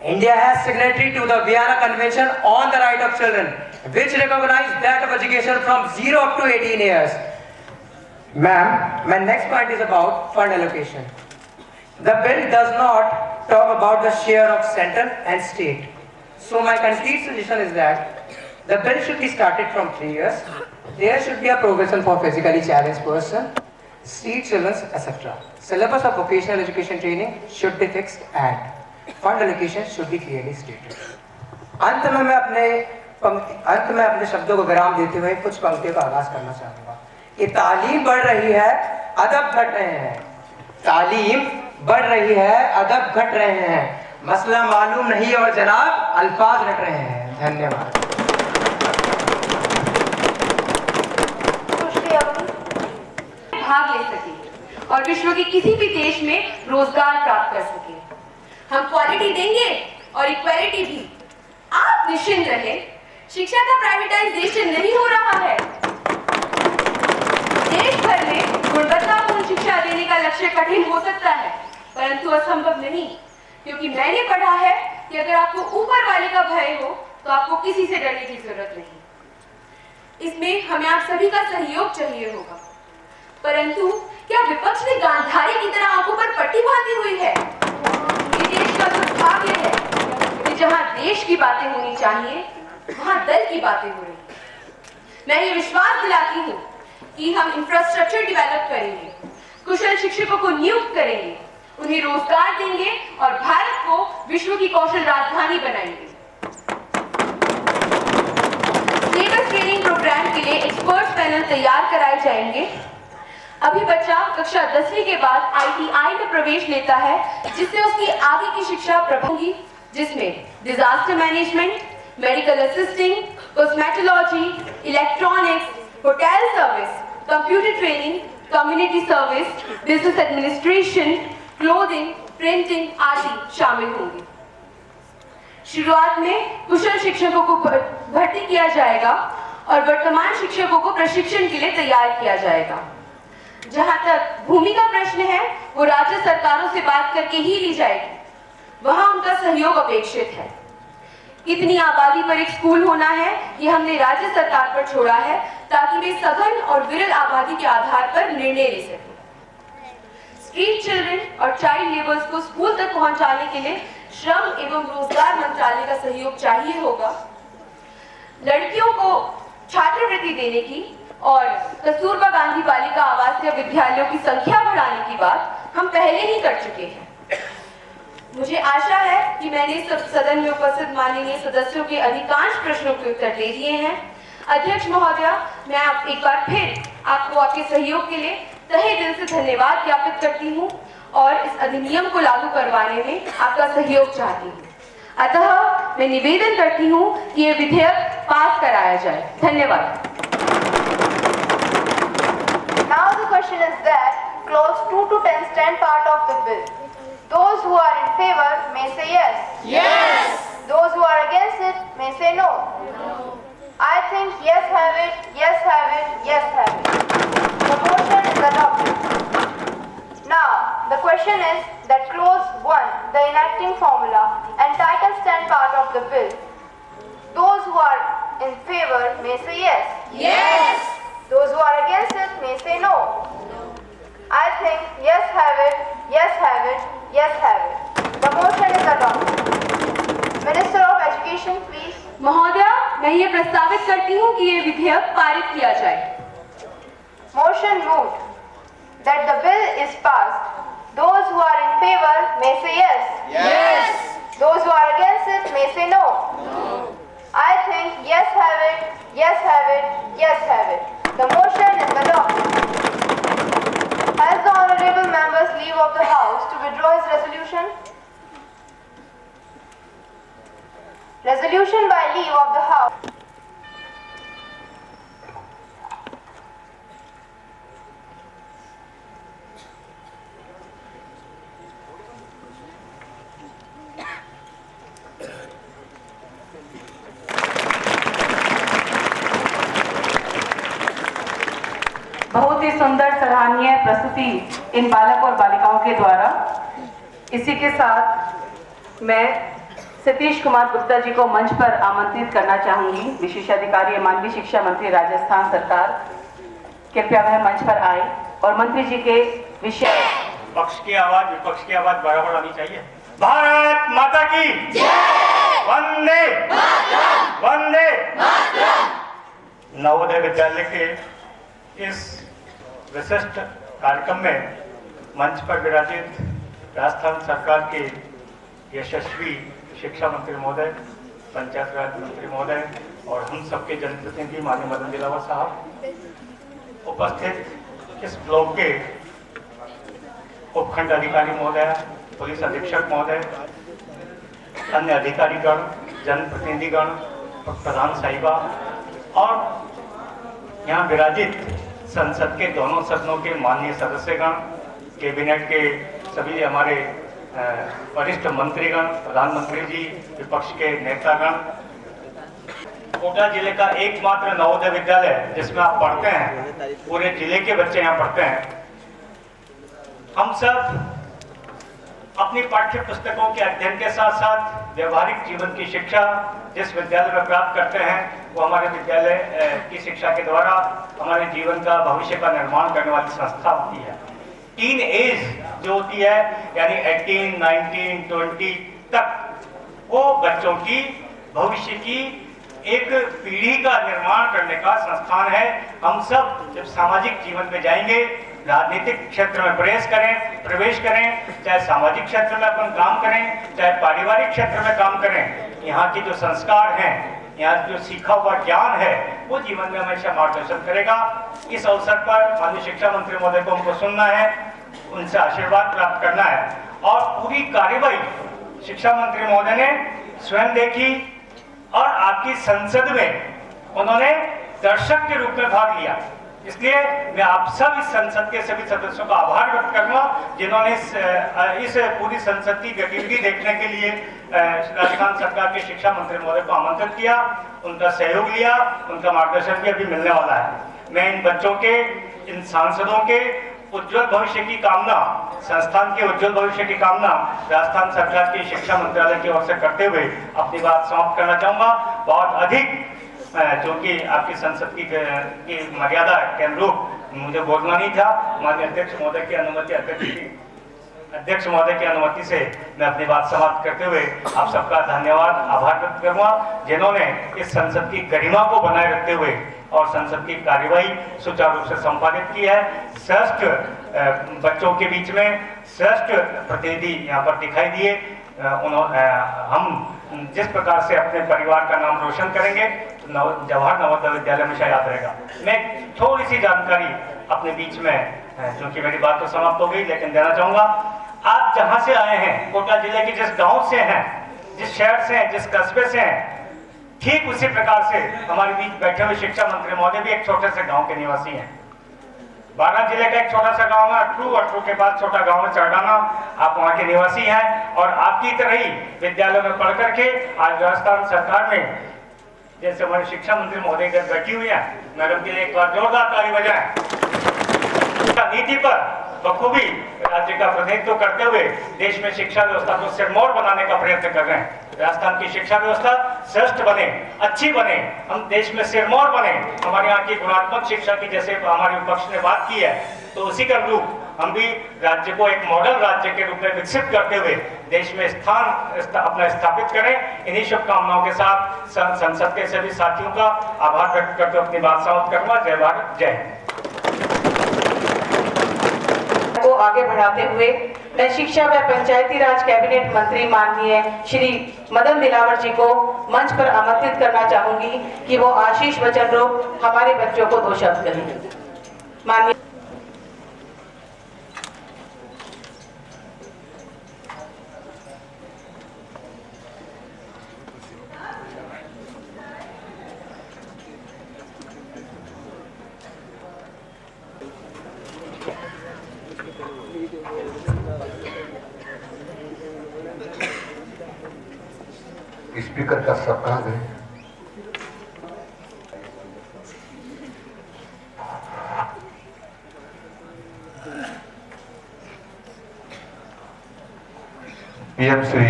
India has signatory to the Vienna Convention on the Right of Children, which recognizes that of education from 0 up to 18 years. Ma'am, my next point is about fund allocation. The bill does not talk about the share of central and state. So my concrete suggestion is that the bill should be started from 3 years. There should be a provision for physically challenged person, street children, etc. Syllabus of vocational education training should be fixed and fund allocation should be clearly stated. अंत में अपने शब्दों को विराम देते हुए कुछ पंक्तियों का आगाज करना चाहूंगा कि तालीम बढ़ रही है, अदब घट रहे हैं। तालीम बढ़ रही है, अदब घट रहे हैं। मसला मालूम नहीं और जनाब अल्फाज रट रहे हैं। धन्यवाद। भाग ले सके और विश्व के किसी भी देश में रोजगार प्राप्त कर सके। हम क्वालिटी देंगे और इक्वालिटी भी। आप निश्चिंत रहे, शिक्षा का प्राइवेटाइजेशन नहीं हो रहा है। देश भर में गुणवत्तापूर्ण शिक्षा देने का लक्ष्य कठिन हो सकता है, परंतु असंभव नहीं, क्योंकि मैंने पढ़ा है कि अगर आपको ऊपर वाले का भय हो तो आपको किसी से डरने की जरूरत नहीं। इसमें हमें आप सभी का सहयोग चाहिए होगा। परंतु क्या विपक्ष ने गांधारी की तरह आंखों पर पट्टी बांधी हुई है? ये देश का दुर्भाग्य है कि जहां देश की बातें होनी चाहिए वहां दल की बातें हो रही। मैं ये विश्वास दिलाती हूँ कि हम इंफ्रास्ट्रक्चर डेवलप करेंगे, कुशल शिक्षकों को नियुक्त करेंगे, उन्हें रोजगार देंगे और भारत को विश्व की कौशल राजधानी बनाएंगे। सिलेबस ट्रेनिंग प्रोग्राम के लिए एक्सपर्ट पैनल तैयार कराए जाएंगे। अभी बच्चा कक्षा 10वीं के बाद ITI में प्रवेश लेता है, जिससे उसकी आगे की शिक्षा प्रभावी, जिसमें disaster management, medical assisting, cosmetology, electronics, hotel service, computer training, community service, business administration, clothing, printing आदि शामिल होंगे। शुरुआत में कुशल शिक्षकों को भर्ती किया जाएगा और वर्तमान शिक्षकों को प्रशिक्षण के लिए तैयार किया जाएगा। जहां तक भूमि का प्रश्न है, वो राज्य सरकारों से बात करके ही ली जाएगी, वहां उनका सहयोग अपेक्षित है। कितनी आबादी पर एक स्कूल होना है, ये हमने राज्य सरकार पर छोड़ा है, ताकि वे सघन और विरल आबादी के आधार पर निर्णय ले सकें। स्ट्रीट चिल्ड्रन और चाइल्ड लेबर्स को स्कूल तक पहुंचाने के लिए श्रम एवं रोजगार मंत्रालय का सहयोग चाहिए होगा। लड़कियों को छात्रवृत्ति देने की और कस्तूरबा गांधी बालिका आवासीय विद्यालयों की संख्या बढ़ाने की बात हम पहले ही कर चुके हैं। मुझे आशा है कि मैंने सब सदन में उपस्थित माननीय सदस्यों के अधिकांश प्रश्नों के उत्तर दे दिए हैं। अध्यक्ष महोदय, मैं आप एक बार फिर आपको आपके सहयोग के लिए तहे दिल से धन्यवाद ज्ञापित करती हूँ और इस अधिनियम को लागू करवाने में आपका सहयोग चाहती हूँ। अतः मैं निवेदन करती हूँ कि ये विधेयक पास कराया जाए। धन्यवाद। Now the question is that clause 2 to 10 stand part of the bill. Those who are in favor may say yes. Yes. Those who are against it may say no. I think yes have it, yes have it, yes have it. The motion is adopted. Now the question is that clause 1, the enacting formula and title stand part of the bill. Those who are in favor may say yes. Yes. Those who are against it may say no. I think yes have it, yes have it, yes have it. The motion is adopted. Minister of Education, please. महोदया, मैं ये प्रस्तावित करती हूँ कि ये विधेयक पारित किया जाए। Motion moved that the bill is passed. Those who are in favor may say yes. Yes. Those who are against it may say no. No. I think yes have it, yes have it, yes have it. The motion is adopted. Has the honorable members leave of the House to withdraw his resolution? Resolution by leave of the House. बहुत ही सुंदर सराहनीय प्रस्तुति इन बालक और बालिकाओं के द्वारा। इसी के साथ मैं सतीश कुमार गुप्ता जी को मंच पर आमंत्रित करना चाहूंगी। विशेषाधिकारी मानवीय शिक्षा मंत्री राजस्थान सरकार, कृपया वह मंच पर आए और मंत्री जी के विषय। पक्ष की आवाज विपक्ष की आवाज बराबर आनी चाहिए। भारत माता की जय। वंदे वंदे। नवोदय विद्यालय के इस विशिष्ट कार्यक्रम में मंच पर विराजित राजस्थान सरकार के यशस्वी शिक्षा मंत्री महोदय, पंचायत राज मंत्री महोदय और हम सबके जनप्रतिनिधि माननीय मदन दिलावर साहब, उपस्थित इस ब्लॉक के उपखंड अधिकारी महोदय, पुलिस अधीक्षक महोदय, अन्य अधिकारीगण, जनप्रतिनिधिगण, प्रधान साहिबा और यहाँ विराजित संसद के दोनों सदनों के माननीय सदस्यगण, कैबिनेट के सभी हमारे वरिष्ठ मंत्रीगण, प्रधानमंत्री जी, विपक्ष के नेतागण, कोटा जिले का एकमात्र नवोदय विद्यालय जिसमें आप पढ़ते हैं, पूरे जिले के बच्चे यहाँ पढ़ते हैं। हम सब अपनी पाठ्य पुस्तकों के अध्ययन के साथ साथ व्यवहारिक जीवन की शिक्षा जिस विद्यालय में प्राप्त करते हैं, वो हमारे विद्यालय की शिक्षा के द्वारा हमारे जीवन का, भविष्य का निर्माण करने वाली संस्था होती है। टीन एज जो होती है, यानी 18, 19, 20 तक, वो बच्चों की भविष्य की एक पीढ़ी का निर्माण करने का संस्थान है। हम सब जब सामाजिक जीवन में जाएंगे, राजनीतिक क्षेत्र में प्रवेश करें, चाहे सामाजिक क्षेत्र में अपन काम करें, चाहे पारिवारिक क्षेत्र में काम करें, यहाँ के जो संस्कार हैं, यहाँ जो सीखा हुआ ज्ञान है, वो जीवन में हमेशा मार्गदर्शन करेगा। इस अवसर पर माननीय शिक्षा मंत्री महोदय को हमको सुनना है, उनसे आशीर्वाद प्राप्त करना है और पूरी कार्यवाही शिक्षा मंत्री महोदय ने स्वयं देखी और आपकी संसद में उन्होंने दर्शक के रूप में भाग लिया। इसलिए मैं आप सब इस संसद के सभी सदस्यों का आभार व्यक्त करूंगा जिन्होंने इस पूरी संसद की गतिविधि देखने के लिए राजस्थान सरकार के शिक्षा मंत्री महोदय को आमंत्रित किया, उनका सहयोग लिया, उनका मार्गदर्शन भी अभी मिलने वाला है। मैं इन बच्चों के, इन सांसदों के उज्जवल भविष्य की कामना, संस्थान के उज्जवल भविष्य की कामना राजस्थान सरकार के शिक्षा मंत्रालय की ओर से करते हुए अपनी बात समाप्त करना चाहूंगा। बहुत अधिक जो कि आपकी संसद की मर्यादा के अनुरूप मुझे बोलना नहीं था। माननीय अध्यक्ष महोदय की अनुमति, अध्यक्ष महोदय की अनुमति से मैं अपनी बात समाप्त करते हुए आप सबका धन्यवाद, आभार व्यक्त करूंगा जिन्होंने इस संसद की गरिमा को बनाए रखते हुए और संसद की कार्यवाही सुचारू रूप से संपादित की है। श्रेष्ठ बच्चों के बीच में श्रेष्ठ प्रतिनिधि यहाँ पर दिखाई दिए। हम जिस प्रकार से अपने परिवार का नाम रोशन करेंगे, जवाहर नवोदय विद्यालय हमेशा याद रहेगा। मैं थोड़ी सी जानकारी अपने बीच में, क्योंकि मेरी बात तो समाप्त हो गई, लेकिन देना चाहूंगा। आप जहां से आए हैं, कोटा जिले के जिस गांव से हैं, जिस शहर से हैं, जिस कस्बे से हैं, ठीक उसी प्रकार से हमारे बीच बैठे हुए शिक्षा मंत्री महोदय भी एक छोटे से गांव के निवासी हैं। बारां जिले का एक छोटा सा गांव है अटरू के बाद छोटा गांव है चरडाना, आप वहां के निवासी हैं और आपकी तरह ही विद्यालय में पढ़ करके आज राजस्थान सरकार में, जैसे हमारे शिक्षा मंत्री महोदय बैठी हुई है, मैडम के लिए एक बार जोरदार ताली बजाएं। नीति पर बखूबी राज्य का प्रतिनिधित्व करते हुए देश में शिक्षा व्यवस्था को सिरमौर बनाने का प्रयत्न कर रहे हैं। राजस्थान की शिक्षा व्यवस्था श्रेष्ठ बने, अच्छी बने, हम देश में सिरमौर बने, हमारे यहाँ की गुणात्मक शिक्षा की जैसे हमारे विपक्ष ने बात की है, तो उसी का रूप हम भी राज्य को एक मॉडल राज्य के रूप में विकसित करते हुए देश में स्थान अपना स्थापित करें। इन्हीं शुभकामनाओं के साथ संसद के सभी साथियों का आभार व्यक्त करते हुए अपनी बात समाप्त करूंगा। जय भारत, जय हिंद। को आगे बढ़ाते हुए मैं शिक्षा व पंचायती राज कैबिनेट मंत्री माननीय श्री मदन दिलावर जी को मंच पर आमंत्रित करना चाहूंगी कि वो आशीष वचन रूप हमारे बच्चों को 2 शब्द कहें। माननीय स्पीकर का सब कहाँ गए? पीएम श्री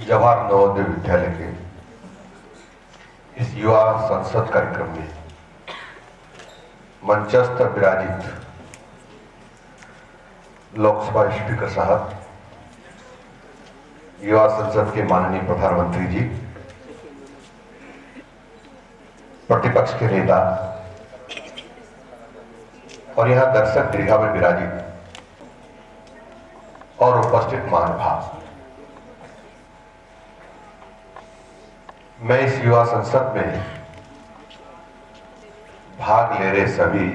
जवाहर नवोदय विद्यालय के इस युवा संसद कार्यक्रम में मंचस्थ विराजित लोकसभा स्पीकर साहब, युवा संसद के माननीय प्रधानमंत्री जी, प्रतिपक्ष के नेता और यहां दर्शक दीर्घा में विराजित और उपस्थित महानुभाव, मैं इस युवा संसद में भाग ले रहे सभी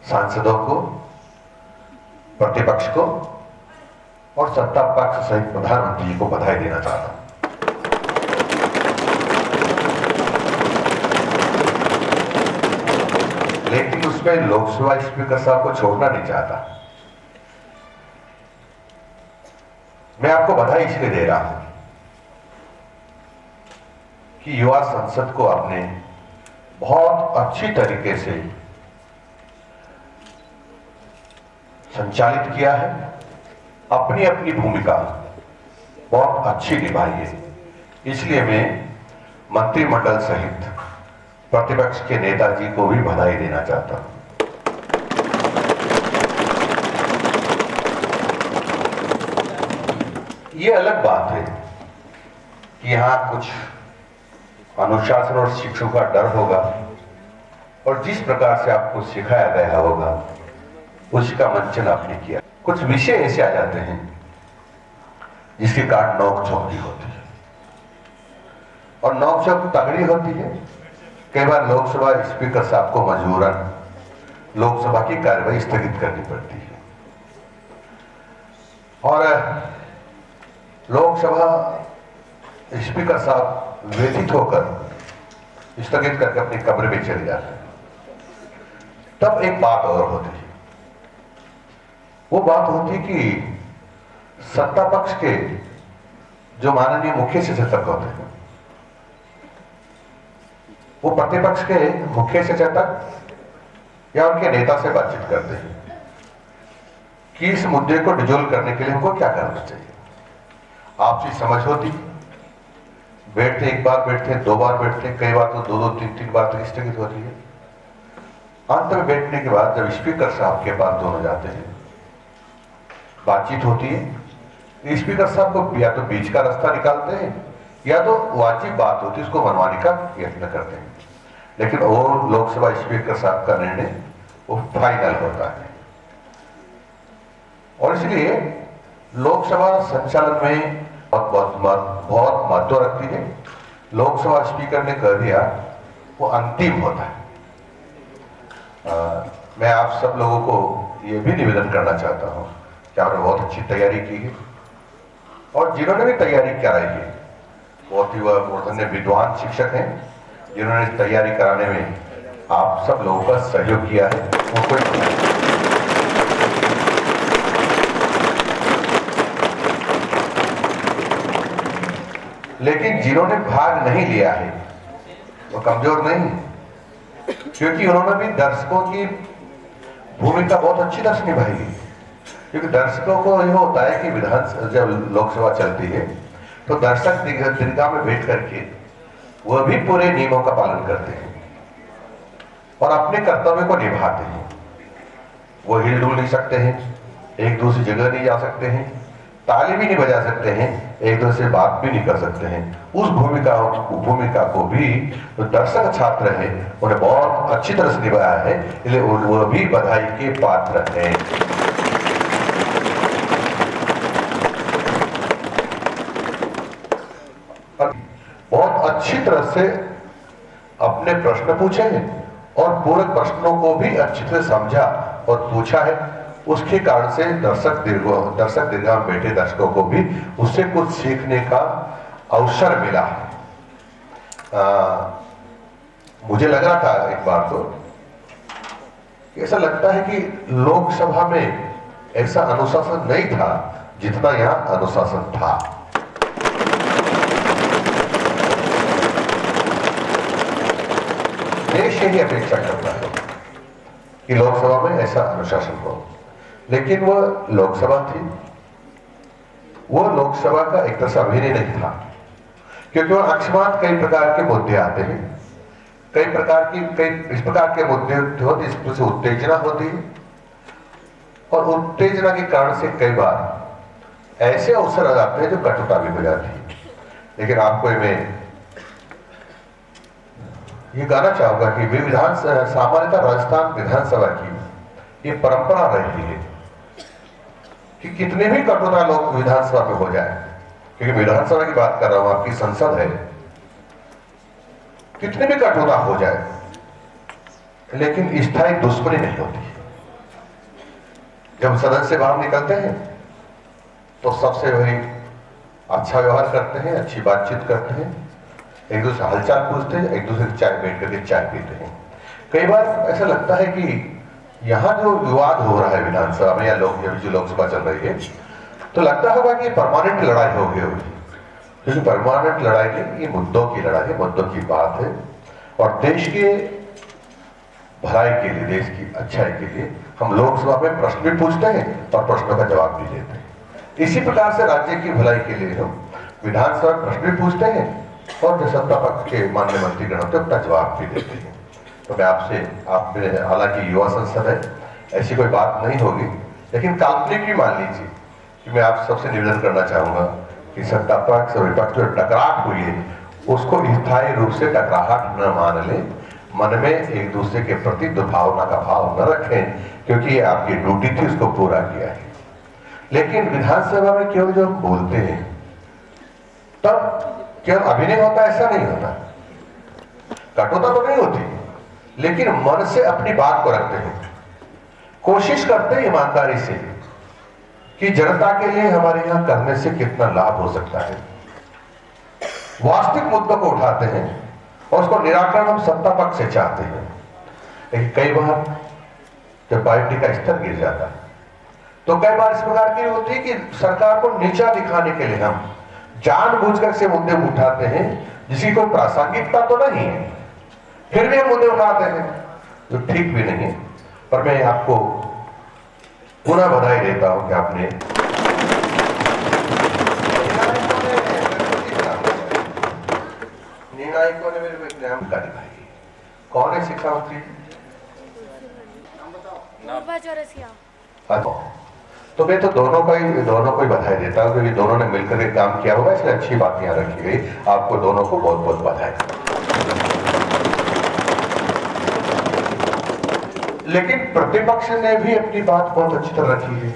सांसदों को, प्रतिपक्ष को और सत्ता पक्ष सहित प्रधानमंत्री जी को बधाई देना चाहता हूं। लेकिन उसमें लोकसभा स्पीकर साहब को छोड़ना नहीं चाहता। मैं आपको बधाई इसलिए दे रहा हूं कि युवा संसद को आपने बहुत अच्छी तरीके से संचालित किया है, अपनी अपनी भूमिका बहुत अच्छी निभाई है। इसलिए मैं मंत्रिमंडल सहित प्रतिपक्ष के नेताजी को भी बधाई देना चाहता हूं। ये अलग बात है कि यहां कुछ अनुशासन और शिक्षकों का डर होगा और जिस प्रकार से आपको सिखाया गया होगा उसका मंचन आपने किया। कुछ विषय ऐसे आ जाते हैं जिसके कारण नोक-झोंक भी होती है और नोक-झोंक तगड़ी होती है। कई बार लोकसभा स्पीकर साहब को मजबूरन लोकसभा की कार्रवाई स्थगित करनी पड़ती है और लोकसभा स्पीकर साहब व्यथित होकर स्थगित करके अपने कमरे में चले जाते हैं। तब एक बात और होती है, वो बात होती कि सत्ता पक्ष के जो माननीय मुख्य सचेतक होते हैं वो प्रतिपक्ष के मुख्य सचेतक या उनके नेता से बातचीत करते हैं कि इस मुद्दे को डिजोल्व करने के लिए हमको क्या करना चाहिए। आपसी समझ होती, बैठते एक बार बैठते, दो बार बैठते, कई बार तो दो तीन बार तक स्थगित होती है। अंत में बैठने के बाद जब स्पीकर साहब के पास दोनों जाते हैं, बातचीत होती है, स्पीकर साहब को या तो बीच का रास्ता निकालते हैं या तो वाजिब बात होती है उसको मनवाने का यत्न करते हैं, लेकिन वो लोकसभा स्पीकर साहब का निर्णय वो फाइनल होता है। और इसलिए लोकसभा संचालन में बहुत महत्व रखती है। लोकसभा स्पीकर ने कह दिया वो अंतिम होता है। मैं आप सब लोगों को ये भी निवेदन करना चाहता हूं कि आपने बहुत अच्छी तैयारी की है और जिन्होंने भी तैयारी कराई है बहुत ही वह विद्वान शिक्षक हैं जिन्होंने तैयारी कराने में आप सब लोगों का सहयोग किया है। उनको लेकिन जिन्होंने भाग नहीं लिया है वो कमजोर नहीं, क्योंकि उन्होंने भी दर्शकों की भूमिका बहुत अच्छी तरह से निभाई है। क्योंकि दर्शकों को यह होता है कि विधान जब लोकसभा चलती है तो दर्शक दीर्घा में बैठ करके वह भी पूरे नियमों का पालन करते हैं और अपने कर्तव्य को निभाते हैं। वो हिल डुल नहीं सकते हैं, एक दूसरी जगह नहीं जा सकते हैं, ताली भी नहीं बजा सकते हैं, एक दूसरे से बात भी नहीं कर सकते हैं। उस भूमिका को भी जो दर्शक छात्र हैं उन्हें बहुत अच्छी तरह से निभाया है, इसलिए वो भी बधाई के पात्र हैं। बहुत अच्छी तरह से अपने प्रश्न पूछे हैं और पूरे प्रश्नों को भी अच्छी तरह समझा और पूछा है। उसके कारण से दर्शक दीर्घा में बैठे दर्शकों को भी उससे कुछ सीखने का अवसर मिला। मुझे लग रहा था एक बार तो ऐसा लगता है कि लोकसभा में ऐसा अनुशासन नहीं था जितना यहाँ अनुशासन था। देश यही अपेक्षा करता है कि लोकसभा में ऐसा अनुशासन हो, लेकिन वह लोकसभा थी, वो लोकसभा का एक तरह से अभिनय नहीं था, क्योंकि वह अकस्मात कई प्रकार के मुद्दे आते हैं, कई इस प्रकार के मुद्दे होते, इससे उत्तेजना होती है और उत्तेजना के कारण से कई बार ऐसे अवसर आ जाते हैं जो कटुता भी हो जाती है। लेकिन आपको मैं ये कहना चाहूंगा कि सामान्यतः राजस्थान विधानसभा की ये परंपरा रही है कि कितने भी कटुता लोग विधानसभा में हो जाए, क्योंकि विधानसभा की बात कर रहा हूं, आपकी संसद है, कितने भी कटुता हो जाए लेकिन स्थायी दुश्मनी नहीं होती। जब सदन से बाहर निकलते हैं तो सबसे वही अच्छा व्यवहार करते हैं, अच्छी बातचीत करते हैं, एक दूसरे हालचाल पूछते हैं, एक दूसरे की चाय बैठ करके चाय पीते हैं। कई बार ऐसा लगता है कि यहाँ जो विवाद हो रहा है विधानसभा में या जो लोकसभा चल रही है, तो लगता होगा कि परमानेंट लड़ाई हो गई होगी, क्योंकि परमानेंट लड़ाई नहीं, ये मुद्दों की लड़ाई है, मुद्दों की बात है और देश के भलाई के लिए, देश की अच्छाई के लिए हम लोकसभा में प्रश्न भी पूछते हैं और प्रश्नों का जवाब भी देते हैं। इसी प्रकार से राज्य की भलाई के लिए हम विधानसभा में प्रश्न भी पूछते हैं और जो सत्ता पक्ष के माननीय मंत्रीगण होते हैं अपना जवाब भी देते हैं। तो मैं आपसे, आप में हालांकि युवा संसद है, ऐसी कोई बात नहीं होगी, लेकिन काल्पनिक भी मान लीजिए कि मैं आप सबसे निवेदन करना चाहूंगा कि सत्ता पक्ष और विपक्ष जो टकराहट हुई है उसको स्थायी रूप से टकराहट न मान ले, मन में एक दूसरे के प्रति दुर्भावना का भाव न रखें, क्योंकि ये आपकी ड्यूटी थी, उसको पूरा किया है। लेकिन विधानसभा में केवल जो हम बोलते हैं तब केवल अभिनय होता, ऐसा नहीं होता, कटुता तो नहीं होती, लेकिन मन से अपनी बात को रखते हैं, कोशिश करते हैं ईमानदारी से कि जनता के लिए हमारे यहां करने से कितना लाभ हो सकता है, वास्तविक मुद्दों को उठाते हैं और उसको निराकरण हम सत्ता पक्ष से चाहते हैं। लेकिन कई बार जब पार्टी का स्तर गिर जाता है तो कई बार इस प्रकार की होती है कि सरकार को नीचा दिखाने के लिए हम जानबूझकर से मुद्दे उठाते हैं जिसकी कोई प्रासंगिकता तो नहीं है, फिर भी हम मुद्दे उठाते हैं, जो ठीक भी नहीं है। पर मैं आपको पुनः बधाई देता हूं कि आपने निर्णायकों ने मेरे को एग्जाम का दिखाई। कौन है शिक्षा मंत्री? तो मैं तो दोनों को ही बधाई देता हूं, क्योंकि दोनों ने मिलकर के काम किया होगा, इसलिए अच्छी बात यहाँ रखी गई। आपको दोनों को बहुत बहुत बधाई। लेकिन प्रतिपक्ष ने भी अपनी बात बहुत अच्छी तरह रखी है।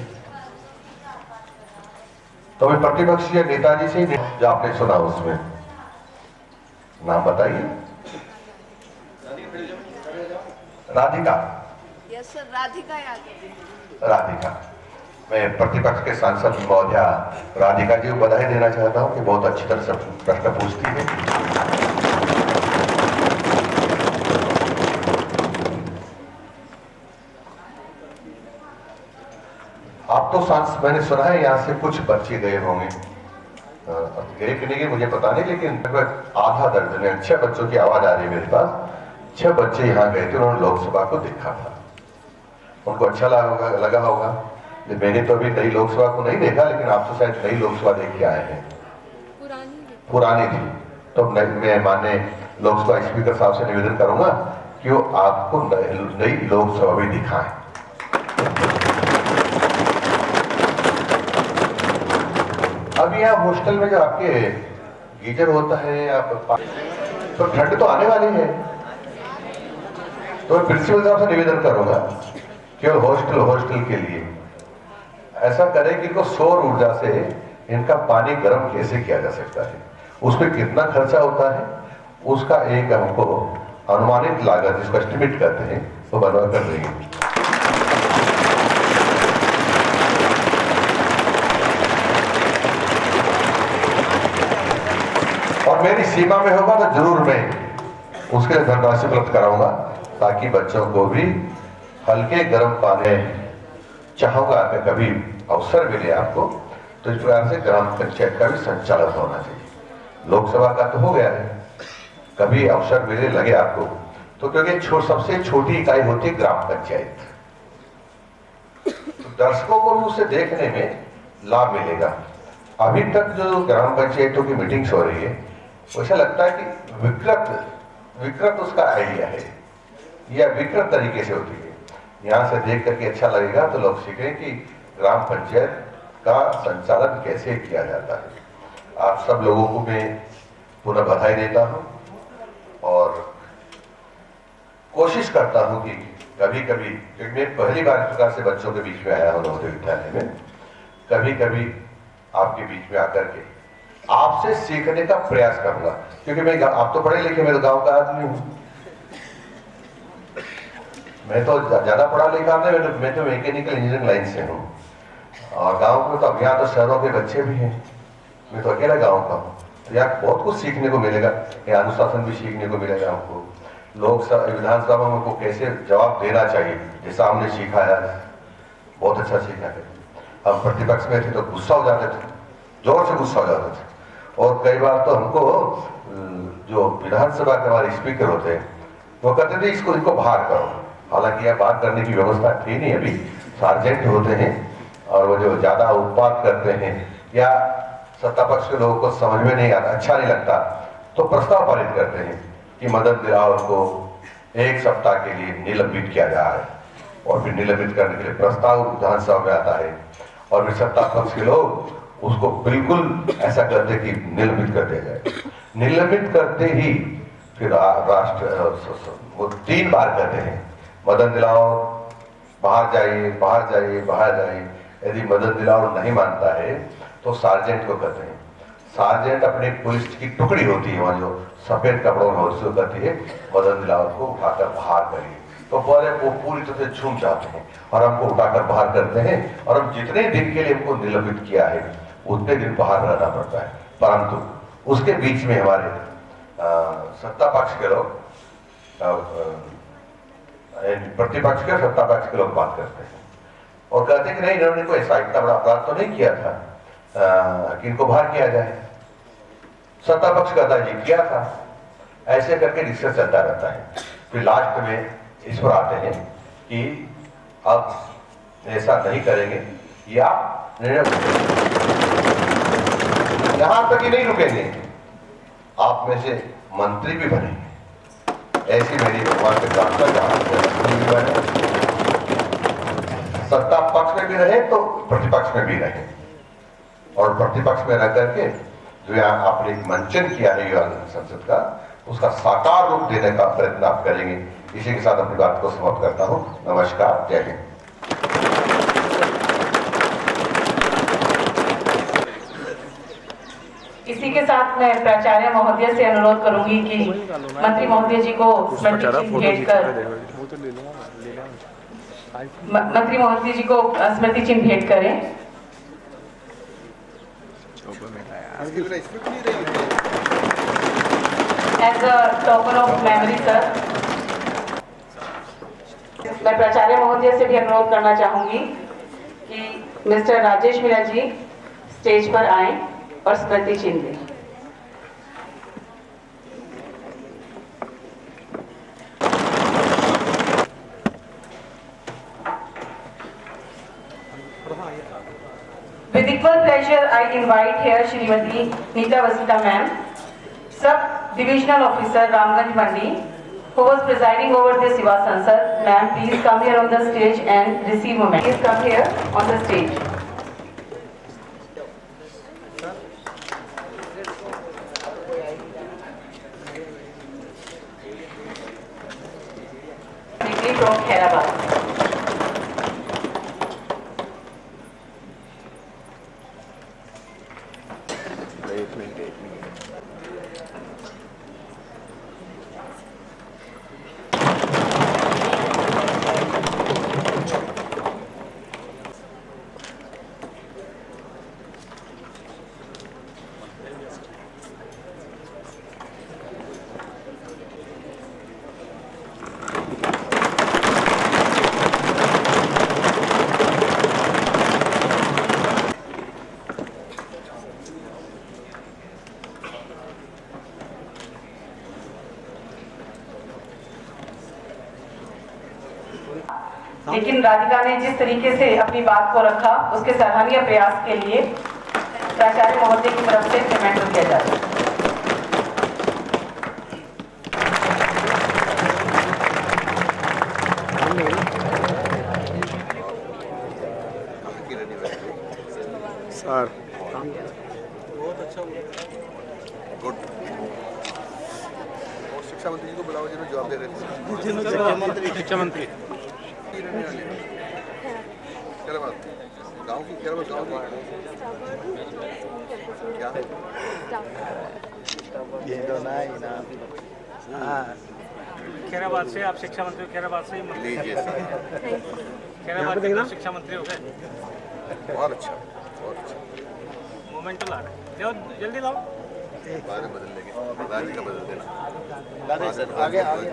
तो मैं प्रतिपक्षीय नेताजी से जो आपने सुना उसमें नाम बताइए। राधिका। Yes sir, Radhika Yadav. राधिका, मैं प्रतिपक्ष के सांसद महोदया राधिका जी को बधाई देना चाहता हूं कि बहुत अच्छी तरह से प्रश्न पूछती है। आप तो सांसद, मैंने सुना है यहाँ से कुछ बच्चे गए होंगे, गए कि नहीं मुझे पता नहीं, लेकिन आधा दर्जन है 6 बच्चों की आवाज आ रही है मेरे पास। 6 बच्चे यहाँ गए थे, उन्होंने लोकसभा को देखा था, उनको अच्छा लगा होगा। मैंने तो अभी नई लोकसभा को नहीं देखा, लेकिन आप तो शायद नई लोकसभा देख के आए हैं। पुरानी थी तो मैं माननीय लोकसभा स्पीकर साहब से निवेदन करूंगा कि वो आपको नई लोकसभा भी दिखाएं। अब यहाँ हॉस्टल में जो आपके गीजर होता है तो ठंड तो आने वाली है, तो मैं प्रिंसिपल साहब से निवेदन करूंगा केवल हॉस्टल के लिए ऐसा करें कि इनको सौर ऊर्जा से इनका पानी गर्म कैसे किया जा सकता है, उस पर कितना खर्चा होता है, उसका एक हमको अनुमानित लागत जिसको एस्टिमेट करते हैं वो बनवा कर देंगे। और मेरी सीमा में होगा तो जरूर मैं उसके लिए धनराशि उपलब्ध कराऊंगा, ताकि बच्चों को भी हल्के गर्म पानी चाहूंगा कि कभी अवसर मिले आपको तो इस प्रकार से ग्राम पंचायत का भी संचालन होना चाहिए। लोकसभा का तो हो गया है, कभी अवसर मिले लगे आपको तो, क्योंकि सबसे छोटी इकाई होती है ग्राम पंचायत, तो दर्शकों को भी उसे देखने में लाभ मिलेगा। अभी तक जो ग्राम पंचायतों की मीटिंग्स हो रही है वैसा लगता है कि विकृत उसका आइडिया है या विकृत तरीके से होती है। यहाँ से देख करके अच्छा लगेगा तो लोग सीखें कि ग्राम पंचायत का संचालन कैसे किया जाता है। आप सब लोगों को मैं पुनः बधाई देता हूं और कोशिश करता हूं कि कभी कभी, क्योंकि मैं पहली बार इस प्रकार से बच्चों के बीच में आया हूं नवोदय विद्यालय में, कभी कभी आपके बीच में आकर के आपसे सीखने का प्रयास करूंगा, क्योंकि मैं, आप तो पढ़े लिखे, मैं तो गांव का आदमी हूं, मैं तो ज्यादा पढ़ा लिखा नहीं, मैं तो मैकेनिकल इंजीनियरिंग लाइन से हूँ और गांव में तो अब यहाँ तो शहरों के बच्चे भी हैं, मैं तो अकेला गांव का हूँ, तो यहाँ बहुत कुछ सीखने को मिलेगा, यहाँ अनुशासन भी सीखने को मिलेगा हमको, विधानसभा में हमको कैसे जवाब देना चाहिए, जैसा हमने सीखा है, बहुत अच्छा सीखा है। हम प्रतिपक्ष में थे तो गुस्सा हो जाते थे, जोर से गुस्सा हो जाते थे, और कई बार तो हमको जो विधानसभा के हमारे स्पीकर होते हैं वो कहते थे इसको इनको बाहर करो, हालांकि यह बात करने की व्यवस्था थी नहीं, अभी सार्जेंट होते हैं और वो जो ज्यादा उत्पात करते हैं या सत्ता पक्ष के लोगों को समझ में नहीं आता, अच्छा नहीं लगता, तो प्रस्ताव पारित करते हैं कि मदन दिलावर को 1 सप्ताह के लिए निलंबित किया जाए, और फिर निलंबित करने के लिए प्रस्ताव विधानसभा में आता है और फिर सत्ता पक्ष के लोग उसको बिल्कुल ऐसा करते कि निलंबित कर दिया जाए। निलंबित करते ही फिर राष्ट्र वो 3 बार कहते हैं मदन दिलावर बाहर जाइए, बाहर जाइए, बाहर जाइए। यदि मदन दिलावर नहीं मानता है तो सार्जेंट को कहते हैं, सार्जेंट अपनी पुलिस की टुकड़ी होती है वहां जो सफेद कपड़ों में होती है, कहती है मदन दिलावर को उठाकर बाहर करिए, तो पहले वो पूरी तरह से झूम जाते हैं और हमको उठाकर बाहर करते हैं, और हम जितने दिन के लिए हमको निलंबित किया है उतने दिन बाहर रहना पड़ता है, परंतु उसके बीच में हमारे सत्ता पक्ष के लोग, प्रतिपक्ष के सत्ता पक्ष के लोग बात करते हैं और कहते हैं कि नहीं, इन्होंने कोई ऐसा इतना बड़ा अपराध तो नहीं किया था कि इनको बाहर किया जाए। सत्ता पक्ष कहता है जी किया था, ऐसे करके डिस्कस चलता रहता है। फिर लास्ट में इस पर आते हैं कि अब ऐसा नहीं करेंगे या यहां तक ही नहीं रुकेंगे, आप में से मंत्री भी बनेंगे, ऐसी मेरी भगवान से प्रार्थना। सत्ता पक्ष में भी रहे तो प्रतिपक्ष में भी रहे, और प्रतिपक्ष में रह करके जो यहाँ आपने मंचन किया है युवा संसद का, उसका साकार रूप देने का प्रयत्न आप करेंगे। इसी के साथ अपनी बात को समाप्त करता हूँ। नमस्कार, जय हिंद। इसी के साथ मैं प्राचार्य महोदय से अनुरोध करूंगी कि मंत्री महोदय जी को स्मृति चिन्ह भेंट कर मंत्री महोदय जी को स्मृति चिन्ह भेंट करें। As a token of memory, sir, मैं प्राचार्य महोदय से भी अनुरोध करना चाहूंगी कि मिस्टर राजेश मीना जी स्टेज पर आए और स्मृति चिन्ह दें। With equal pleasure, I invite here Shrimati Neeta Vasita ma'am, Sub-Divisional Officer Ramganj Mandi, who was presiding over this Yuva Sansad. Ma'am, please come here on the stage and receive moment. Please come here on the stage. Degree from Hyderabad. लेकिन राधिका ने जिस तरीके से अपनी बात को रखा, उसके सराहनीय प्रयास के लिए प्राचार्य महोदय की तरफ से पेमेंट किया जाता है। शिक्षा मंत्री जी को बुलाओ जिन्होंने जवाब दे रहे थे। शिक्षा मंत्री क्या बात गाँव की क्या बात गाँव की क्या ये तो नहीं ना। हाँ खैराबाद से आप शिक्षा मंत्री खैराबाद से लीजिए खैराबाद के शिक्षा मंत्री हो गए। बहुत अच्छा बहुत अच्छा मोमेंट तो ला रहे हैं जल्दी लाओ बाद में बदल लेंगे राजी का बदल देना आगे आगे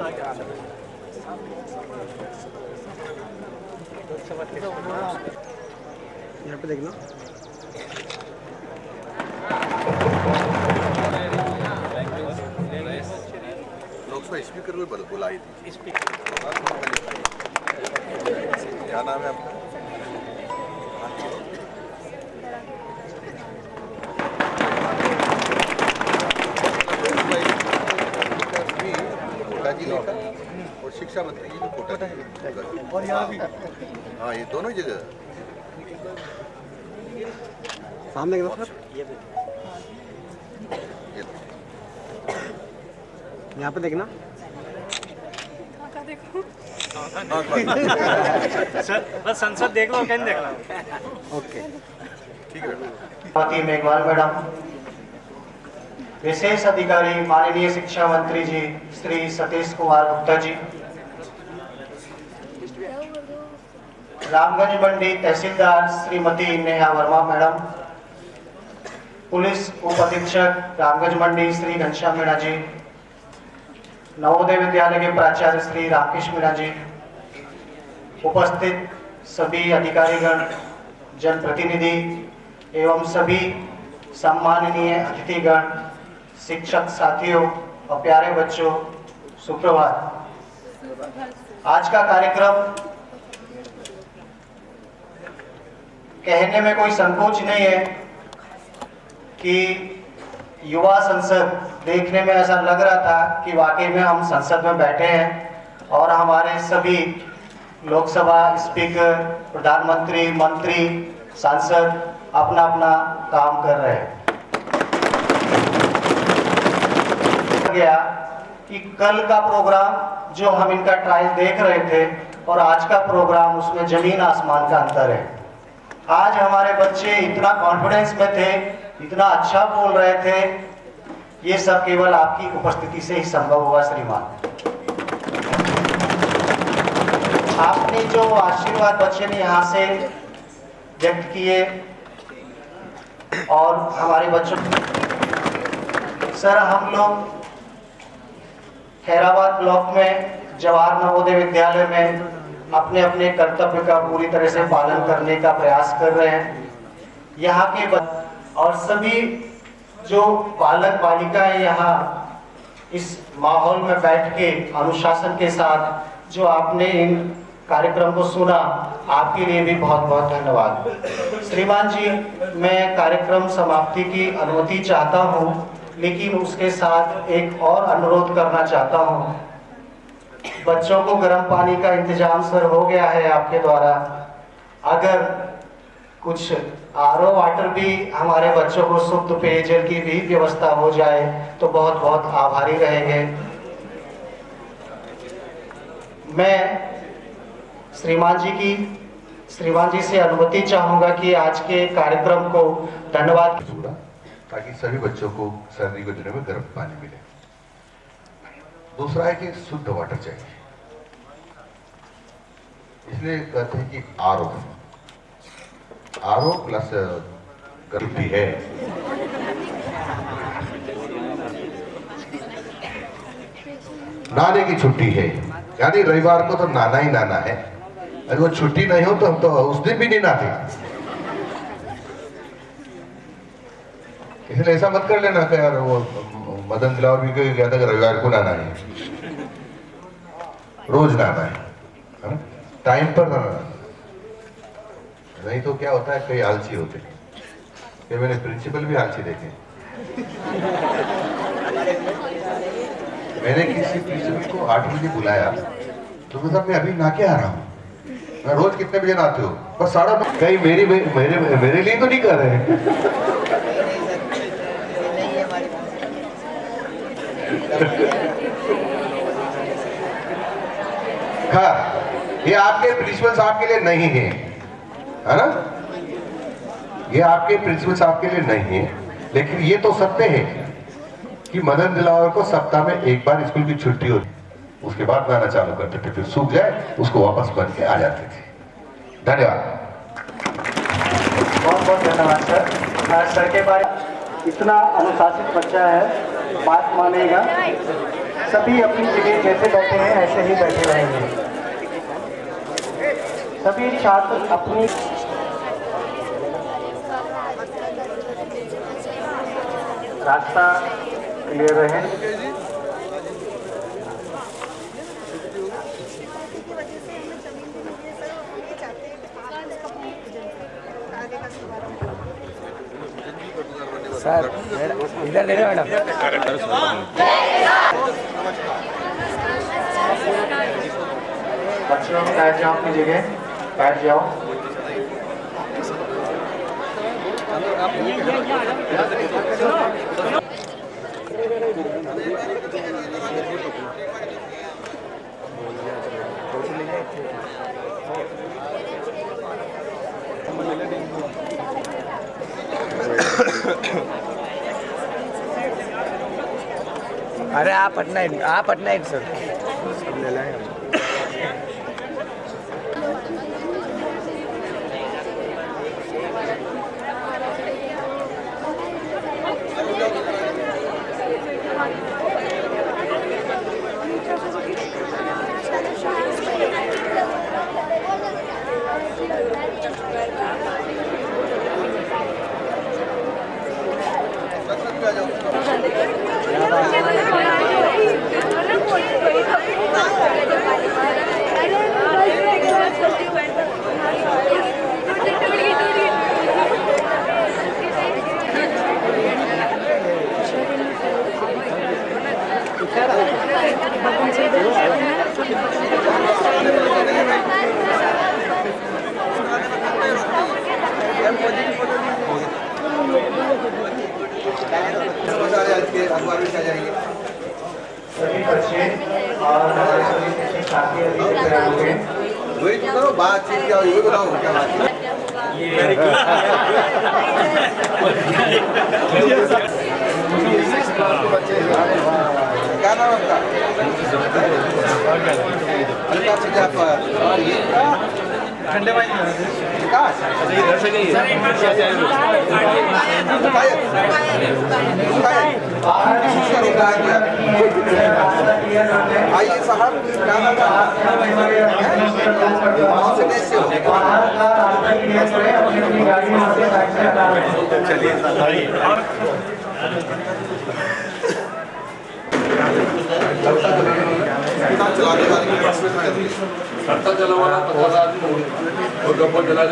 यहाँ पे देखना लोकसभा स्पीकर को बुलाई थी क्या नाम है आपका? कोटा जी लिखा और शिक्षा मंत्री जी भी कोटा जी और यहाँ भी हाँ ये दोनों जगह सामने यहाँ पे देखना सर बस संसद देख लो क्या देख लो ओके ठीक है मेघवाल मैडम, विशेष अधिकारी माननीय शिक्षा मंत्री जी श्री सतीश कुमार गुप्ता जी, रामगंज मंडी तहसीलदार श्रीमती नेहा वर्मा मैडम, पुलिस उप अधीक्षक रामगंज मंडी श्री घनश्याम मीणा जी, नवोदय विद्यालय के प्राचार्य श्री राकेश मीणा जी, उपस्थित सभी अधिकारीगण, जनप्रतिनिधि एवं सभी सम्माननीय अतिथिगण, शिक्षक साथियों और प्यारे बच्चों, सुप्रभात। आज का कार्यक्रम कहने में कोई संकोच नहीं है कि युवा संसद देखने में ऐसा लग रहा था कि वाकई में हम संसद में बैठे हैं और हमारे सभी लोकसभा स्पीकर, प्रधानमंत्री, मंत्री, सांसद अपना अपना काम कर रहे हैं। गया कि कल का प्रोग्राम जो हम इनका ट्रायल देख रहे थे और आज का प्रोग्राम, उसमें जमीन आसमान का अंतर है। आज हमारे बच्चे इतना कॉन्फिडेंस में थे, इतना अच्छा बोल रहे थे, ये सब केवल आपकी उपस्थिति से ही संभव हुआ श्रीमान। आपने जो आशीर्वाद बच्चे ने यहाँ से व्यक्त किए और हमारे बच्चों, सर हम लोग खैराबाद ब्लॉक में जवाहर नवोदय विद्यालय में अपने अपने कर्तव्य का पूरी तरह से पालन करने का प्रयास कर रहे हैं। यहाँ के और सभी जो बालक बालिकाएं यहाँ इस माहौल में बैठ के अनुशासन के साथ जो आपने इन कार्यक्रम को सुना, आपके लिए भी बहुत बहुत धन्यवाद। श्रीमान जी, मैं कार्यक्रम समाप्ति की अनुमति चाहता हूँ, लेकिन उसके साथ एक और अनुरोध करना चाहता हूँ। बच्चों को गर्म पानी का इंतजाम सर हो गया है आपके द्वारा, अगर कुछ आरओ वाटर भी हमारे बच्चों को शुद्ध पेयजल की भी व्यवस्था हो जाए तो बहुत बहुत आभारी रहेंगे। मैं श्रीमान जी से अनुमति चाहूंगा कि आज के कार्यक्रम को धन्यवाद, ताकि सभी बच्चों को सर्दी के दिनों में गर्म पानी मिले। दूसरा है कि शुद्ध वाटर चाहिए, इसलिए कहते हैं कि आरओ प्लस गर्मी है। नहाने की छुट्टी है, यानी रविवार को तो नहाना ही नहाना है। अगर वो छुट्टी नहीं हो तो हम तो उस दिन भी नहीं नहाते। इसलिए ऐसा मत कर लेना कि यार वो मदन दिलावर भी गया था कि रविवार को नहाना है, रोज नहाना है ना, टाइम पर नहाना। नहीं तो क्या होता है, कई आलसी होते हैं, कि मैंने प्रिंसिपल भी आलसी देखे। मैंने किसी प्रिंसिपल को 8 बजे बुलाया तो मैं मैं अभी नहा के आ रहा हूँ। मैं रोज कितने बजे नहाते हो? बस 9:30। कहीं मेरे लिए तो नहीं कर रहे हैं। खैर, ये आपके प्रिंसिपल साहब के लिए नहीं है ना? ये आपके प्रिंसिपल साहब के लिए नहीं है, लेकिन ये तो सत्य है कि मदन दिलावर को सप्ताह में एक बार स्कूल की छुट्टी होती, उसके बाद गाना चालू करते थे, फिर सूख जाए उसको वापस बन के आ जाते थे। धन्यवाद। बहुत बहुत धन्यवाद सर। सर के बारे इतना अनुशासित बच्चा है, बात मानेगा, सभी अपनी जगह जैसे बैठे हैं ऐसे ही बैठे रहेंगे। सभी छात्र अपनी रास्ता क्लियर रहे। सर इधर ले लो मैडम। बच्चों बैठ जाओ अपनी जगह, बैठ जाओ। अरे आप पटना एक सर ले लेंगे। सभी बच्चे और हमारे सभी शिक्षक साथी अभी तक रहे होंगे। वही तो करो, बातचीत क्या हुई बताओ क्या बात है? क्या नाम आपका? अल्ताफ जाफर। और ये ठंडे वाली विकास इधर से नहीं आइए साहब, क्या नाम था? चलिए सत्ता चलावाना 50 आदमी और गप्पा चला